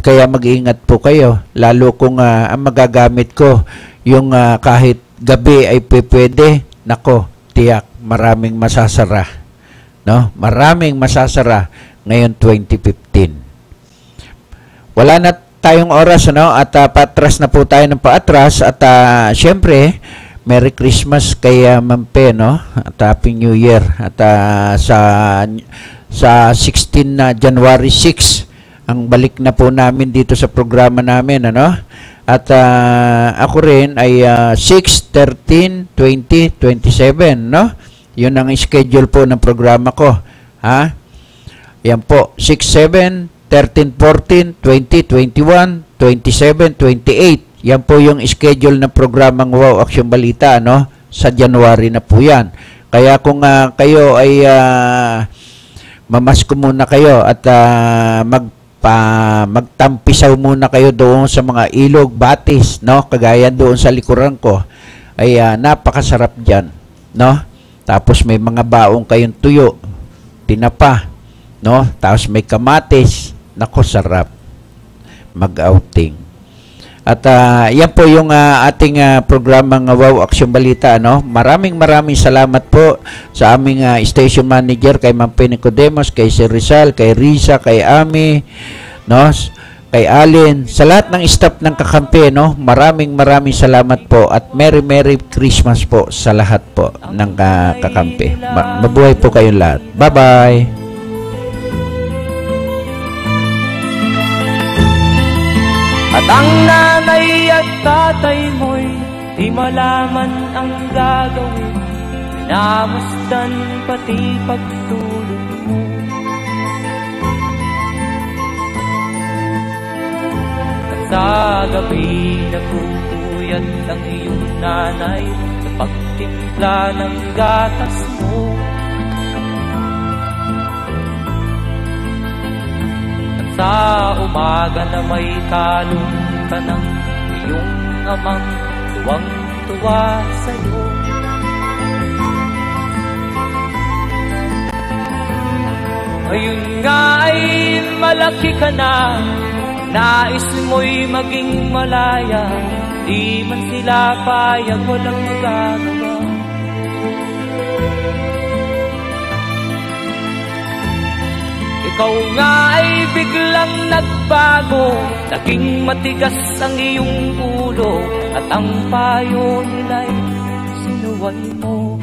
Kaya mag-iingat po kayo. Lalo kung ang magagamit ko, yung kahit gabi ay pwede, nako, tiyak, maraming masasara. No? Maraming masasara ngayon 2015. Wala na tayong oras, ano? At patras na po tayo ng paatras. At syempre, Merry Christmas kay Mampe, no? At Happy New Year. At sa 16 na January 6, ang balik na po namin dito sa programa namin, ano? At ako rin ay 6, 13, 20, 27, no? Yun ang schedule po ng programa ko. Ha? Yan po, 6, 7, 13, 14, 20, 21, 27, 28. Yan po yung schedule ng programang Wow Action Balita, no? Sa January na po yan. Kaya kung kayo ay mamasko muna kayo at magtampisaw muna kayo doon sa mga ilog, batis, no? Kagaya doon sa likuran ko, ay napakasarap dyan, no? Tapos may mga baong kayong tuyo, tinapa, no? Tapos may kamatis, nako, sarap mag-outing. At yan po yung ating programang Wow Action Balita, no? Maraming salamat po sa aming station manager, kay Ma'am Nicodemus, kay Sir Rizal, kay Risa, kay Ami, no? Kay Allen, sa lahat ng staff ng Kakampi, no? Maraming salamat po at Merry Christmas po sa lahat po ng Kakampi. Mabuhay po kayong lahat. Bye-bye! At ang nanay at tatay mo'y di malaman ang gagawin, namasdan pati pagtulog mo. At sa gabi nagpupuyat ang iyong nanay sa pagtimpla ng gatas mo. Sa umaga na may kalungkan ng iyong amang tuwang-tuwa sa'yo. Ngayon nga ay malaki ka na, nais mo'y maging malaya, di man sila payag, walang magagawa. Ikaw nga ay biglang nagbago, naging matigas ang iyong ulo, at ang payo nila'y sinuway mo.